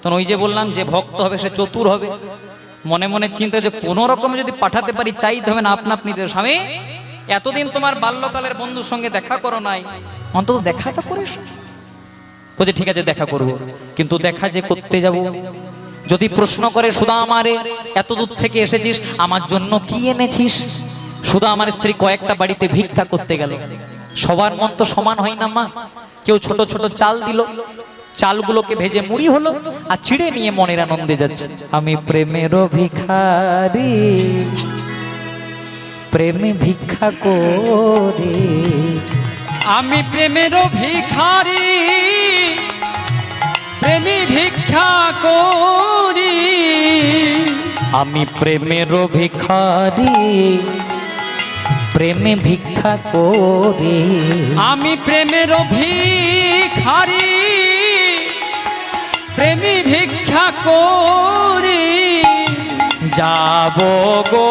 তখন ওই যে বললাম, যে ভক্ত হবে সে চতুর হবে। মনে মনে চিন্তা যে কোন রকমে যদি পাঠাতে পারি, চাইতে হবে না আপনা আপনি। স্বামী এতদিন তোমার বাল্যকালের বন্ধুর সঙ্গে দেখা করো নাই, অন্তত দেখাটা করে এসো। বলছে ঠিক আছে দেখা করব, কিন্তু দেখা যে করতে যাব, যদি প্রশ্ন করে সুধা আমারে এত দূর থেকে এসেছিস, আমার জন্য কি এনেছিস? সুধা আমার স্ত্রী কয়েকটা বাড়িতে ভিক্ষা করতে গেল। সবার মন তো সমান হয় না মা। কেউ ছোট ছোট চাল দিল, চালগুলোকে ভেজে মুড়ি হলো, আর চিড়ে নিয়ে মনের আনন্দে যাচ্ছে। আমি প্রেমের ভিখারি, প্রেমে ভিক্ষা করে। আমি প্রেমের ভিখারি, প্রেমে ভিক্ষা করি। আমি প্রেমের ভিখারি, প্রেমে ভিক্ষা করে। আমি প্রেমের ভিখারি, প্রেমী ভিক্ষা করি। যাব গো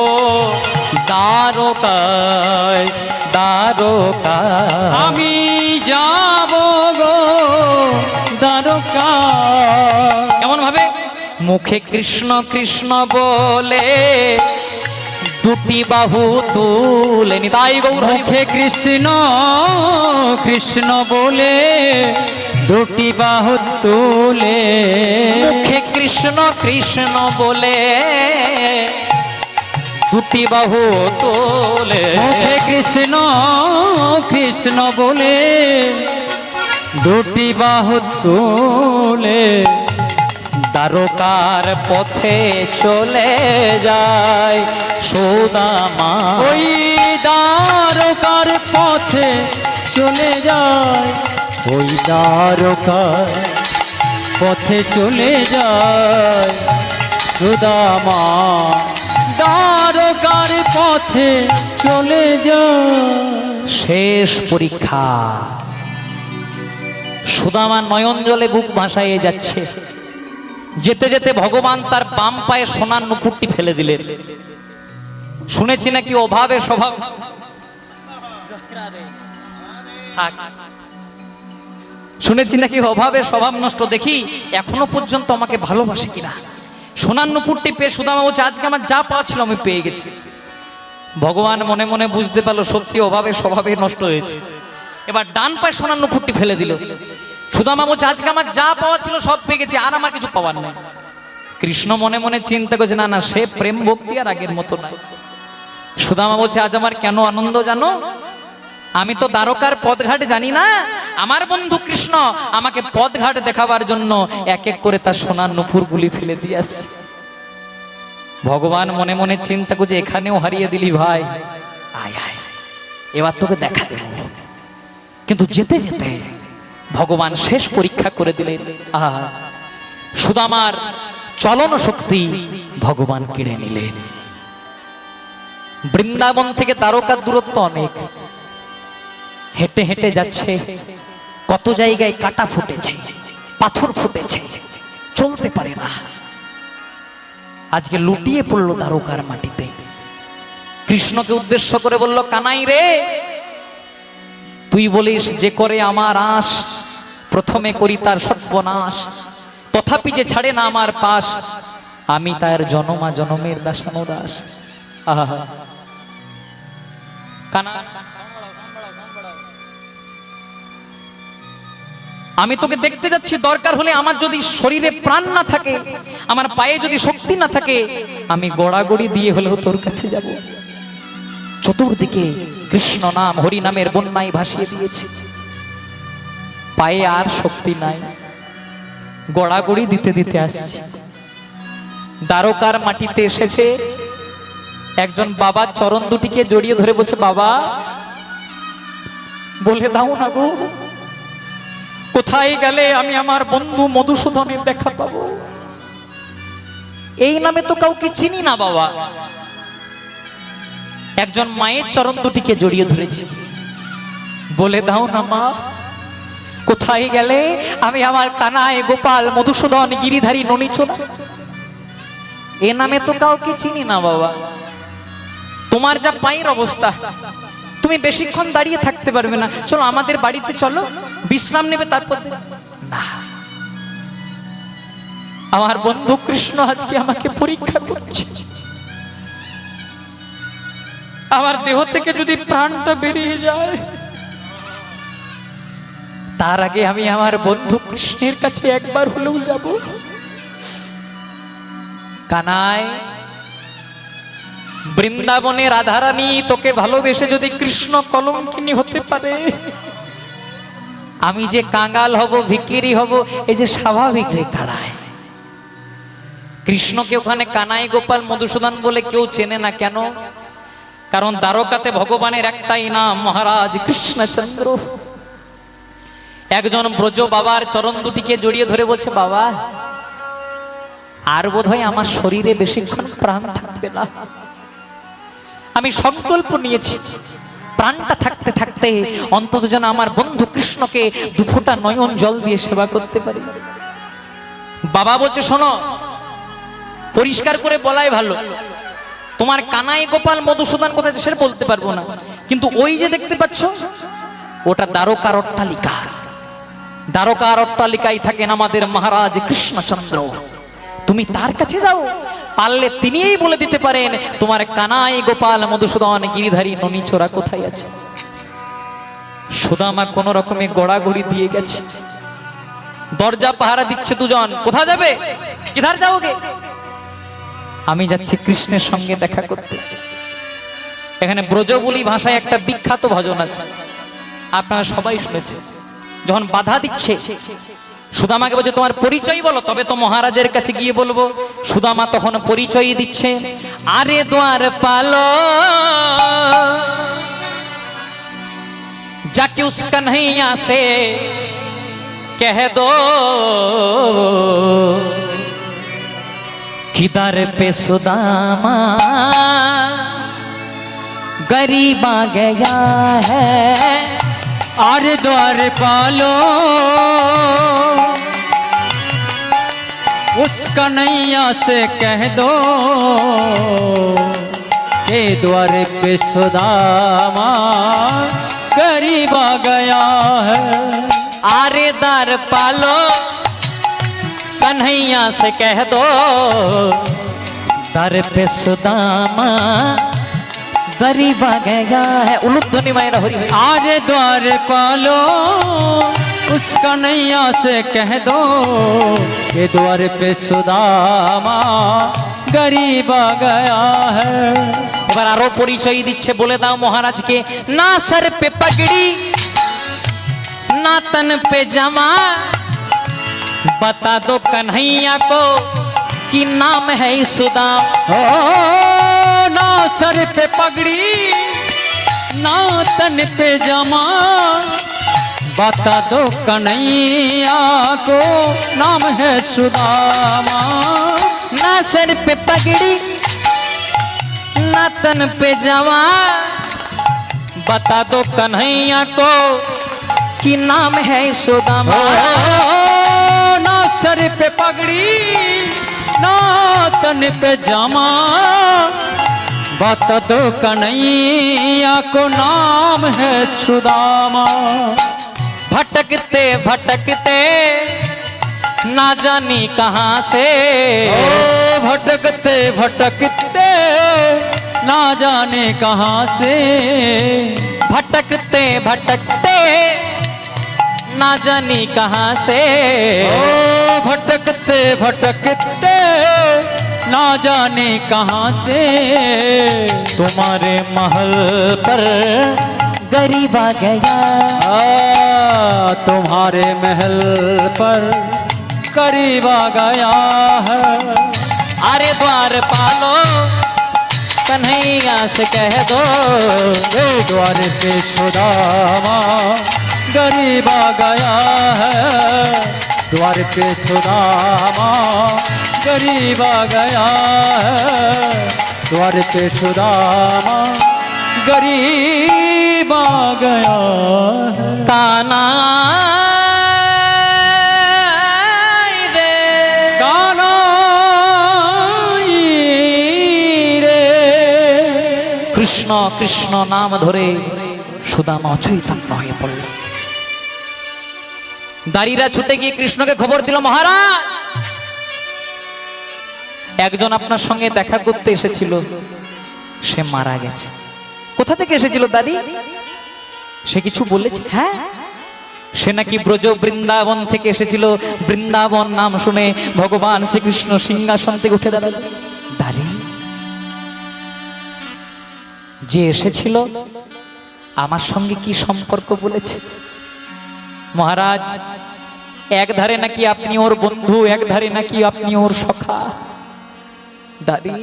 দ্বারকায়, দ্বারকায়। আমি যাব গো দ্বারকা। কেমন ভাবে? মুখে কৃষ্ণ কৃষ্ণ বলে দুটি বাহু তুলে। নিতাই গৌর হরি। মুখে কৃষ্ণ কৃষ্ণ বলে দুটি বাহু তুলে। মুখে কৃষ্ণ কৃষ্ণ বলে দুটি বাহু তোলে। মুখে কৃষ্ণ কৃষ্ণ বলে দুটি বাহু তোলে। দ্বারকার পথে চলে যায় সুদামা। ওই দ্বারকার পথে চলে যায়, ওই দ্বারকার পথে চলে যায় সুদামা। দ্বারকার পথে চলে যায়। শেষ পরীক্ষা। সুদামা নয়ন জলে বুক ভাসাইয়ে যাচ্ছে। যেতে যেতে ভগবান তার বাম পায়ে সোনার নুপুরটি ফেলে দিলেন। শুনেছি নাকি অভাবে স্বভাব। থাক। শুনেছি নাকি অভাবে স্বভাব নষ্ট। দেখি এখনো পর্যন্ত আমাকে ভালোবাসে কিনা। সোনার নুপুরটি পেয়ে সুদামা বলছে, আজকে আমার যা পাওয়া ছিল আমি পেয়ে গেছি। ভগবান মনে মনে বুঝতে পারলো সত্যি অভাবে স্বভাবে নষ্ট হয়েছে। এবার ডান পায়ে সোনার নুপুরটি ফেলে দিল। সুদামা বলছে, আজকে আমার যা পাওয়া ছিল সব পেয়ে গেছি, আর আমার কিছু পাওয়ার নেই। কৃষ্ণ মনে মনে চিন্তা করছে, না না, সে প্রেম ভক্তি আর আগের মতো নাই। সুদামা বলছে, আজ আমার কেন আনন্দ জানো? আমি তো দ্বারকার পথঘাটে জানি না। আমার বন্ধু কৃষ্ণ আমাকে পথঘাট দেখাবার জন্য এক এক করে তার সোনার নুপুরগুলি ফেলে দিয়ে আসছে। ভগবান মনে মনে চিন্তা করছে, এখানেও হারিয়ে দিলি ভাই, আয় আয়, এবার তোকে দেখা দেব। কিন্তু যেতে যেতে ভগবান শেষ পরীক্ষা করে দিলেন। আহা, সুদামার চলন শক্তি ভগবান কেড়ে নিলেন। বৃন্দাবন থেকে দ্বারকার দূরত্ব অনেক। হেঁটে হেঁটে যাচ্ছে, কত জায়গায় কাটা ফুটেছে, পাথর ফুটেছে, চলতে পারে না। আজকে লুটিয়ে পড়লো দ্বারকার মাটিতে। কৃষ্ণকে উদ্দেশ্য করে বলল, কানাই রে, তুই বলিস যে করে আমার আশ, প্রথমে করি তার সর্বনাশ। তথাপি যে ছাড়ে না আমার পাশ, আমি তার জনমা জনমের দাসানুদাস। আহা, কানা, আমি তোকে দেখতে যাচ্ছি। দরকার হলে আমার যদি শরীরে প্রাণ না থাকে, আমার পায়ে যদি শক্তি না থাকে, আমি গড়াগড়ি দিয়ে হলেও তোর কাছে যাব। চতুর্দিকে কৃষ্ণ নাম হরি নামের বন্যায় ভাসিয়ে দিয়েছি। পায়ে আর শক্তি নাই, গড়াগড়ি দিতে দিতে আসছি। দ্বারকার মাটিতে এসেছে। একজন বাবা চরণ দুটিকে জড়িয়ে ধরে বলছে, বাবা বলে দাও না গো, কোথায় গেলে আমি আমার বন্ধু মধুসূদনের দেখা পাবো? এই নামে তো কাউকে চিনি না বাবা। একজন মায়ের চরণ দুটিকে জড়িয়ে ধরেছি, বলে দাও না মা, কোথায় গেলে আমি আমার কানাই গোপাল মধুসূদন গিরিধারী ননীচোরা, এ নামে তো কাউকে চিনি না বাবা। তোমার যা পায়ের অবস্থা, তুমি বেশিক্ষণ দাঁড়িয়ে থাকতে পারবে না, চলো আমাদের বাড়িতে চলো, বিশ্রাম নেবে, তারপর না। আমার বন্ধু কৃষ্ণ আজকে আমাকে পরীক্ষা করছে। আমার দেহ থেকে যদি প্রাণটা বেরিয়ে যায়, তার আগে আমি আমার বন্ধু কৃষ্ণের কাছে একবার হলেও যাব। কানাই, বৃন্দাবনে রাধারানী তোকে ভালোবেসে যদি কৃষ্ণ কলঙ্কিনী হতে পারে, আমি যে কাঙ্গাল হব, ভিকিরি হব, এই যে স্বাভাবিক রে কানাই। কৃষ্ণকে ওখানে কানাই গোপাল মধুসূদন বলে কেউ চেনে না। কেন? কারণ দ্বারকাতে ভগবানের একটাই নাম, মহারাজ কৃষ্ণচন্দ্র। একজন ব্রজ বাবার চরণ দুটিকে জড়িয়ে ধরে বলছে, বাবা আর বোধহয় আমার শরীরে বেশিক্ষণ প্রাণ থাকবে না। আমি সংকল্প নিয়েছি প্রাণটা থাকতে থাকতে অন্তত যেন আমার বন্ধু কৃষ্ণকে দুফোঁটা নয়ন জল দিয়ে সেবা করতে পারি। বাবা বলছে শোনো, পরিষ্কার করে বলাই ভালো, তোমার কানাই গোপাল মধুসূদন কোথায় সেটা বলতে পারবো না, কিন্তু ওই যে দেখতে পাচ্ছ ওটা দ্বারকার অট্টালিকা। দ্বারকার অট্টালিকায় থাকেন আমাদের মহারাজ কৃষ্ণচন্দ্র। তুমি তার কাছে যাও, পারলে তিনিই বলে দিতে পারেন তোমার কানাই গোপাল মধুসূদন গিরিধারী ননীচোরা কোথায় আছে। সুদামা কোন রকমে গড়াগড়ি দিয়ে গেছে, দরজা পাহারা দিচ্ছে দুজন। কোথা যাবে? কিধার যাওগে? আমি যাচ্ছি কৃষ্ণের সঙ্গে দেখা করতে। এখানে ব্রজবুলি ভাষায় একটা বিখ্যাত ভজন আছে, আপনারা সবাই শুনেছেন। যখন বাধা দিচ্ছে সুদামাকে বলছে তোমার পরিচয় বলো, তবে তো মহারাজের কাছে গিয়ে বলবো। সুদামা তখন পরিচয় দিচ্ছে, আরে দ্বার পালো जाके उस कन्हैया से कह दो किधर पे सुदामा गरीब आ गया है। आरे द्वार पालो उस कन्हैया से कह दो के द्वार पे सुदामा गरीब आ गया है। आरे दार पालो कन्हैया से कह दो दर पे सुदामा गरीब आ गया है। उलुध्वनि मायरा हरि हरि। आरे द्वार पालो उस कन्हैया से कह दो ये द्वार पे सुदामा गरीब आ गया है। এবার আরো পরিচয় দিচ্ছে, বলে দাও মহারাজকে, না সর पे पगड़ी ना तन पे जमा बता दो कन्हैया को कि नाम है सुदाम। ओ ना सर पे पगड़ी ना तन पे जमा बता दो कन्हैया को नाम है सुदामा। ना सर पे पगड़ी ना तन पे जमा बता दो कन्हैया को कि नाम है सुदामा। ना सर पे पगड़ी ना तन पे जामा बता दो कन्हैया को नाम है सुदामा। भटकते भटकते ना जानी कहाँ से ओ भटकते भटकते ना जाने कहाँ से भटकते भटकते ना जानी कहाँ से ओ भटकते भटकते ना जाने कहाँ से तुम्हारे महल पर गरीब आ गया। तुम्हारे महल पर करीब आ गया है। अरे द्वार पालो कन्हैया से कह दो वे द्वार पे सुदामा गरीब आ गया है। द्वार पे सुदामा गरीब आ गया है। द्वार पे सुदामा गरीब आ गया है। काना रे गाना रे কৃষ্ণ কৃষ্ণ নাম ধরে সুদামা অচৈতন্য হয়ে পড়ল। দাঁড়িরা ছুটে গিয়ে কৃষ্ণকে খবর দিল, মহারাজ একজন আপনার সঙ্গে দেখা করতে এসেছিল, সে মারা গেছে। কোথা থেকে এসেছিল দাদি? সে কিছু বলেছে? হ্যাঁ, সে নাকি ব্রজ বৃন্দাবন থেকে এসেছিল। বৃন্দাবন নাম শুনে ভগবান শ্রীকৃষ্ণ সিংহাসন থেকে উঠে দাঁড়াল। দাঁড়ি যে এসেছিল আমার সঙ্গে কি সম্পর্ক বলেছে? মহারাজ এক ধারে নাকি আপনি ওর বন্ধু, এক ধারে নাকি আপনি ওর সখা। দাদি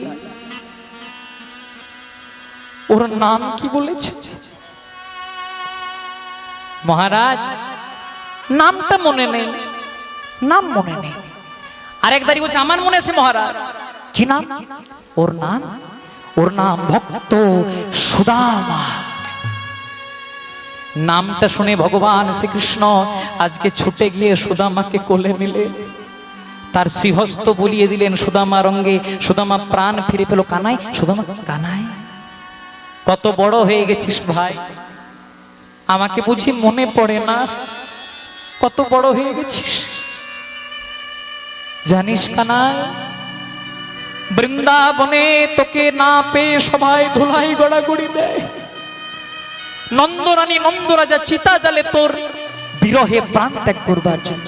ওর নাম কি বলেছে? মহারাজ নামটা মনে নেই, নাম মনে নেই। আরেক দাঁড়িয়ে বলছে আমার মনে আছে মহারাজ। কি নাম? ওর নাম ভক্ত সুদামা। নামটা শুনে ভগবান শ্রীকৃষ্ণ আজকে ছুটে গিয়ে সুদামাকে কোলে নিলে, তার শ্রীহস্ত বুলিয়ে দিলেন সুদামার অঙ্গে। সুদামা প্রাণ ফিরে পেল। কানাই, সুদামা, কানাই কত বড় হয়ে গেছিস ভাই, আমাকে বুঝি মনে পড়ে না? কত বড় হয়ে গেছিস জানিস কানাই, বৃন্দাবনে তোকে না পেয়ে সবাই ধুলাই গড়াগড়ি দেয়। নন্দরানী নন্দরাজা চিতা জালে তোর বিরহে প্রাণ ত্যাগ করবার জন্য।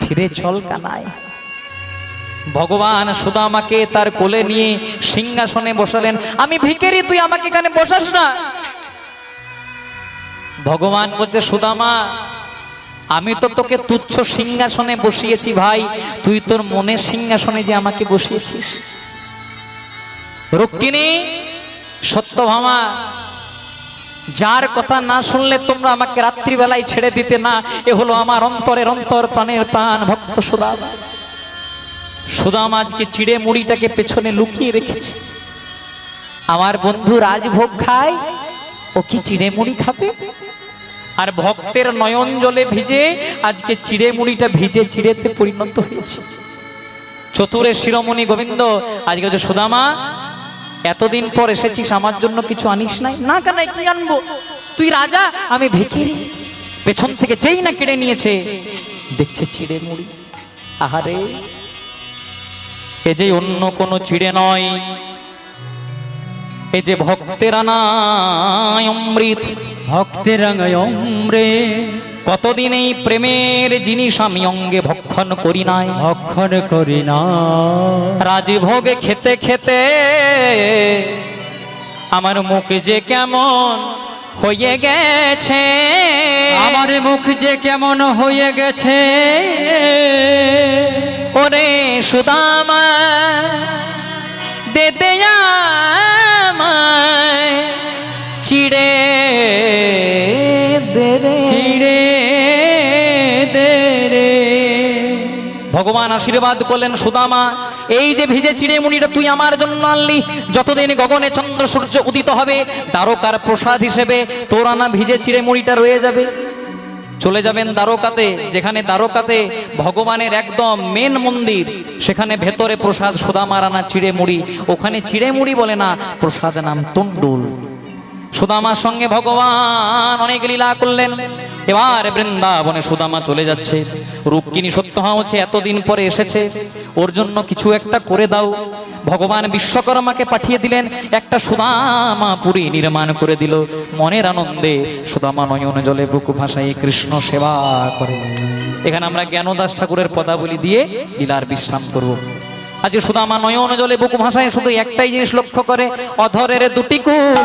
ফিরে চল কানাই। ভগবান সুদামাকে তার কোলে নিয়ে সিংহাসনে বসালেন। আমি ভিখারি, তুই আমাকে এখানে বসাস না। ভগবান বলছে সুদামা, আমি তো তোকে তুচ্ছ সিংহাসনে বসিয়েছি ভাই, তুই তোর মনের সিংহাসনে যে আমাকে বসিয়েছিস। রুক্মিণী, সত্যভামা, যার কথা না শুনলে তোমরা আমাকে রাত্রিবেলায় ছেড়ে দিতে না, এ হলো আমার অন্তরের অন্তর, প্রাণের প্রাণ ভক্ত সুদামা। সুদামা আজকে চিড়ে মুড়িটাকে পেছনে লুকিয়ে রেখেছে। আমার বন্ধু রাজভোগ খায়, ও কি চিড়ে মুড়ি খাবে? আর ভক্তের নয়ন জলে ভিজে আজকে চিড়ে মুড়িটা ভিজে চিড়েতে পরিণত হয়েছে। চতুরে শিরোমণি গোবিন্দ আজকে হচ্ছে সুদামা, এতদিন পর এসেছিস, আমার জন্য কিছু আনিস নাই? না কানাই, কি আনবো? তুই রাজা, আমি ভিখারি। পেছন থেকে যেই না কেড়ে নিয়েছে, দেখছে চিড়ে মুড়ি। আহারে, এ যে অন্য কোনো চিড়ে নয়, এই যে ভক্তের আনায় অমৃত, ভক্তের অমৃত। কতদিন এই প্রেমের জিনিস আমি অঙ্গে ভক্ষণ করি নাই, ভক্ষণ করি না। রাজভোগে খেতে খেতে আমার মুখ যে কেমন হয়ে গেছে, আমার মুখ যে কেমন হয়ে গেছে। ওরে সুদামা, দে দে আমায় চিড়ে দে রে, চিড়ে দে রে। ভগবান আশীর্বাদ করলেন সুদামা, এই যে ভিজে চিড়ে মুড়িটা তুই আমার জন্য আনলি, যতদিন গগনে চন্দ্র সূর্য উদিত হবে দ্বারকার প্রসাদ হিসেবে তোর আনা ভিজে চিড়ে মুড়িটা রয়ে যাবে। চলে যাবেন দ্বারকাতে, যেখানে দ্বারকাতে ভগবানের একদম মেন মন্দির, সেখানে ভেতরে প্রসাদ সুদামার আনা চিড়ে মুড়ি। ওখানে চিড়ে মুড়ি বলে না, প্রসাদ নাম তন্ডুল। সুদামার সঙ্গে ভগবান অনেক লীলা করলেন। এবার বৃন্দাবনে সুদামা চলে যাচ্ছে। রুক্মিণী সত্যভামা হচ্ছে এতদিন পরে এসেছে, ওর জন্য কিছু একটা করে দাও। ভগবান বিশ্বকর্মাকে পাঠিয়ে দিলেন, একটা সুদামাপুরী নির্মাণ করে দিল। মনের আনন্দে সুদামা নয়ন জলে বুকু ভাসায় কৃষ্ণ সেবা করে। এখানে আমরা জ্ঞানদাস ঠাকুরের পদাবলী দিয়ে লীলার বিশ্রাম করব। আজকে সুদামা নয়ন জলে বুকু ভাসায় শুধু একটাই জিনিস লক্ষ্য করে, অধরের দুটি কুল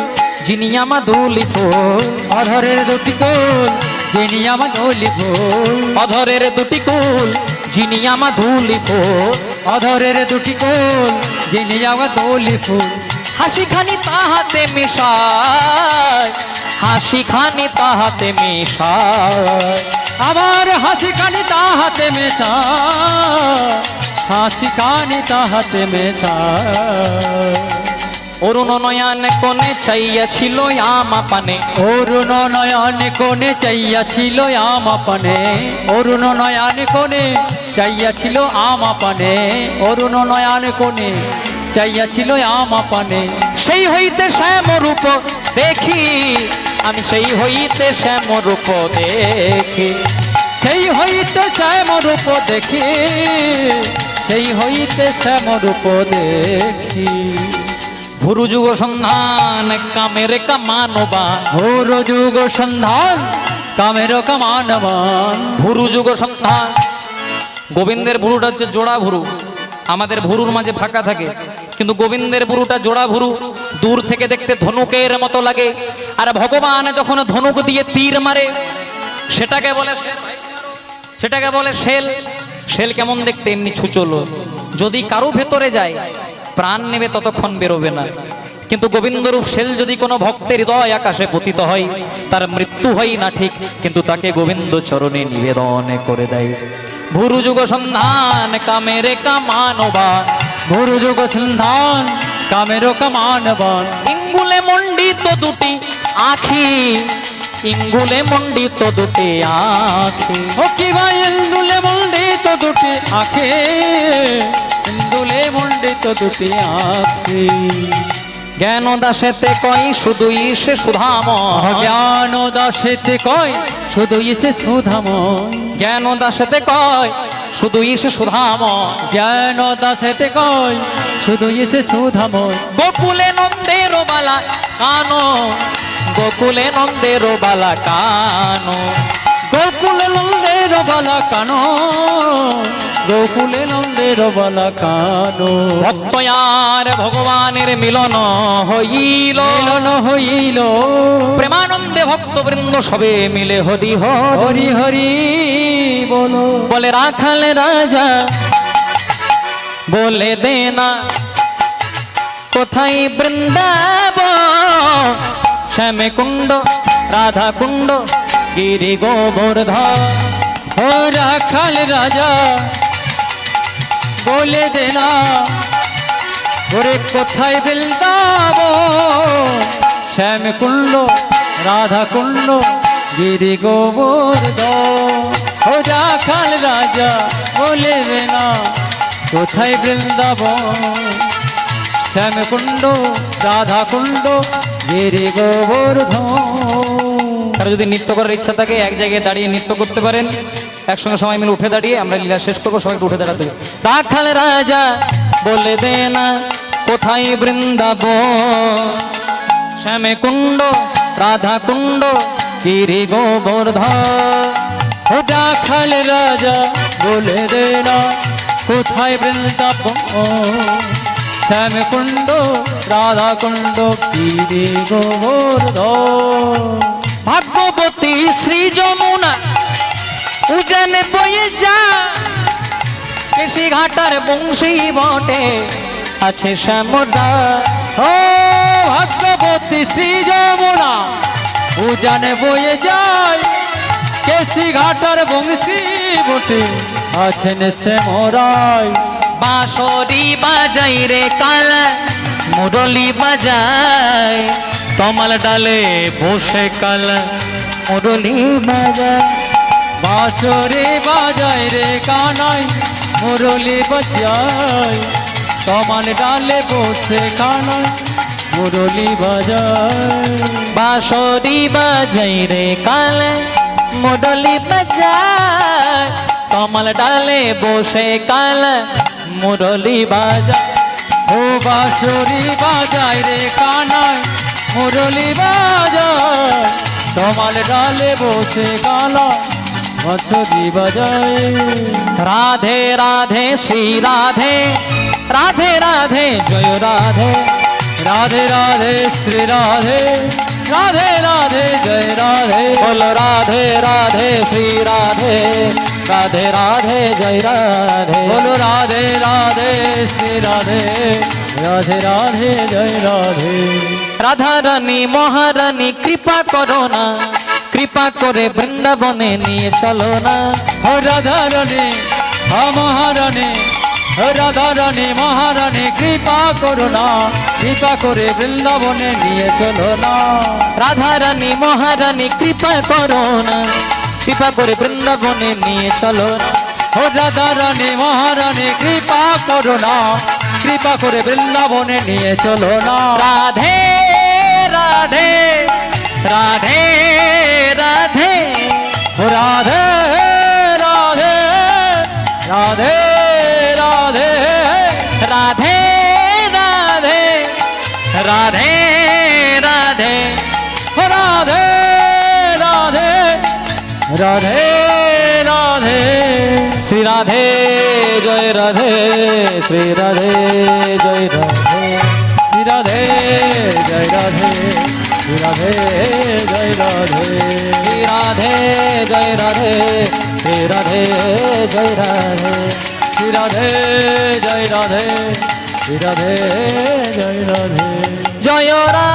যিনি আমার দুলি ফুল, অধরের দুটি কুল যিনি আমার ধুলি ফুল, অধরের দুটি কুল যিনি আমার ধুলি ফুল, অধরের দুটি কুল যিনি আমার ধুলি ফুল। হাসি খানি তাহাতে মিশায়, হাসি খানি তাহাতে মিশায়, আমার হাসি কানি তাহাতে মেশা, হাসি কানি তাহাতে মেশা। অরুণ নয়ন কোণে চাইয়াছিল আমা পানে, অরুণ নয়ন কোণে চাইয়াছিল আমা পানে, অরুণ নয়ন কোণে চাইয়াছিল আমা পানে, অরুণ নয়ন কোণে চাইয়াছিল আমা পানে। সেই হইতে শ্যাম রূপ দেখি, আমি সেই হইতে শ্যাম রূপ দেখি, সেই হইতে শ্যাম রূপ দেখি, সেই হইতে শ্যাম রূপ দেখি। ভুরু যুগ সন্ধান কামের কামানবান, ভোর যুগ সন্ধান কামের কামানবান, ভুরু যুগ সন্ধান। গোবিন্দের ভুরুটা হচ্ছে জোড়া ভুরু, আমাদের ভুরুর মাঝে ফাঁকা থাকে, কিন্তু গোবিন্দের ভুরুটা জোড়া ভুরু, দূর থেকে দেখতে ধনুকের মতো লাগে। আর ভগবান যখন ধনুক দিয়ে তীর মারে সেটাকে বলে সেটাকে বলে শেল। শেল কেমন দেখতে? এমনি ছুচলো, যদি কারো ভেতরে যায় প্রাণ নেবে ততক্ষণ বেরোবে না। কিন্তু গোবিন্দরূপ শেল যদি কোনো ভক্তের হৃদয় আকাশে পতিত হয়, তার মৃত্যু হয় না ঠিক, কিন্তু তাকে গোবিন্দ চরণে নিবেদন করে দেয়। ভুরু যুগ সন্ধান কামের কামানবান ভুরু যুগ সন্ধান কামের কামানবান ইঙ্গুলে মণ্ডিত দুটি আখি ইঙ্গুলে মণ্ডিত দুটি আখি ও কি ভাই ইন্দুলে মণ্ডিত দুটি আঁখে ইন্দুলে মণ্ডিত দুটি আঁখে জ্ঞান দাসেতে কই শুধুই সে সুধাময় জ্ঞান দাসেতে কয় শুধু ইসে সুধাময় জ্ঞান দাসেতে কয় শুধুই সে সুধাময় জ্ঞান দাসেতে কয় শুধু ইসে সুধাময় গোকুলে নন্দের বালা কানো গোকুলে নন্দের বালা কানো গোকুলে নন্দের বালা কানো গোকুলে নন্দের বালা কানো ভক্ত আর ভগবানের মিলন হইল মিলন হইল প্রেমানন্দে ভক্তবৃন্দ সবে মিলে হরি হরি হরি হরি বলো বলে রাখাল রাজা বলে দেনা কোথায় বৃন্দাবন শ্যামে কুণ্ড রাধা কুণ্ড গিরি গোবর্ধন ও রাখাল রাজা বলে দেনা ওরে কোথায় বৃন্দাবন শ্যাম কুণ্ড রাধা কুণ্ড গিরি গোবর্ধন ও রাখাল রাজা বলে দেনা কোথায় বৃন্দাবন শ্যাম কুণ্ড রাধা কুণ্ড গিরি গোবর্ধন তারা যদি নৃত্য করার ইচ্ছা থাকে এক জায়গায় দাঁড়িয়ে নৃত্য করতে পারেন একসঙ্গে সবাই মিলে উঠে দাঁড়িয়ে আমরা লীলা শেষ করবো সবাইকে উঠে দাঁড়াতে হবে। রাখাল রাজা বলে দে না কোথায় বৃন্দাবন শ্যামে কুণ্ড রাধা কুণ্ড গিরি গোবর্ধন ও রাখাল রাজা বলে দে না কোথায় বৃন্দাবন শ্যাম কুণ্ড রাধা কুণ্ড গিরি গোবর্ধন ভাগ্যবতী শ্রী যমুনা উজানে বয়ে যা কেশি ঘাটার বংশী বটে আছে শ্যামদা ও ভাগ্যবতী শ্রী যমুনা উজানে বয়ে যায় কেশি ঘাটার বংশী বটে আছেন শ্যামরায় বাঁশরি বাজাই রে কালা মুরলি বাজায় তমাল ডালে বসে কালা মুরলি বাজায় বাঁশরে বাজায় রে কানাই মুরলি বাজায় তমাল ডালে বসে কানাই মুরলি বাজায় বাঁশরি বাজাই রে কালা মুরলি বাজায় তমাল ডালে বসে কালা মুরলি বাজায় ও বাঁশরি বাজায় রে কানাই মুরলি বাজায় তমাল ডালে বসে কালা বাঁশরি বাজায় রাধে রাধে শ্রী রাধে রাধে রাধে জয় রাধে রাধে রাধে শ্রী রাধে রাধে রাধে জয় রাধে বল রাধে রাধে শ্রী রাধে রাধে রাধে জয় রাধে বলো রাধে রাধে শ্রী রাধে রাধে রাধে জয় রাধে রাধা রানী মহারানী কৃপা করো না কৃপা করে বৃন্দাবনে নিয়ে চলো না ও রাধা রানী মহারানী ও রাধা রানী মহারানী কৃপা করো না কৃপা করে বৃন্দাবনে নিয়ে চলো না রাধা রানী মহারানী কৃপা করো না কৃপা করে বৃন্দাবনে নিয়ে চলো না ও রাধা রানী মহারানী কৃপা করো না কৃপা করে বৃন্দাবনে নিয়ে চলো না রাধে রাধে রাধে রাধে ও রাধে রাধে রাধে রাধে রাধে রাধে রাধে রাধে ও রাধে রাধে রাধে রাধে শ্রী রাধে জয় রাধে শ্রী রাধে জয় রাধে শ্রী রাধে জয় রাধে শ্রী রাধে জয় রাধে শ্রী রাধে জয় রাধে শ্রী রাধে জয় রাধে শ্রী রাধে জয় রাধে শ্রী রাধে জয় রাধে জয় রাধে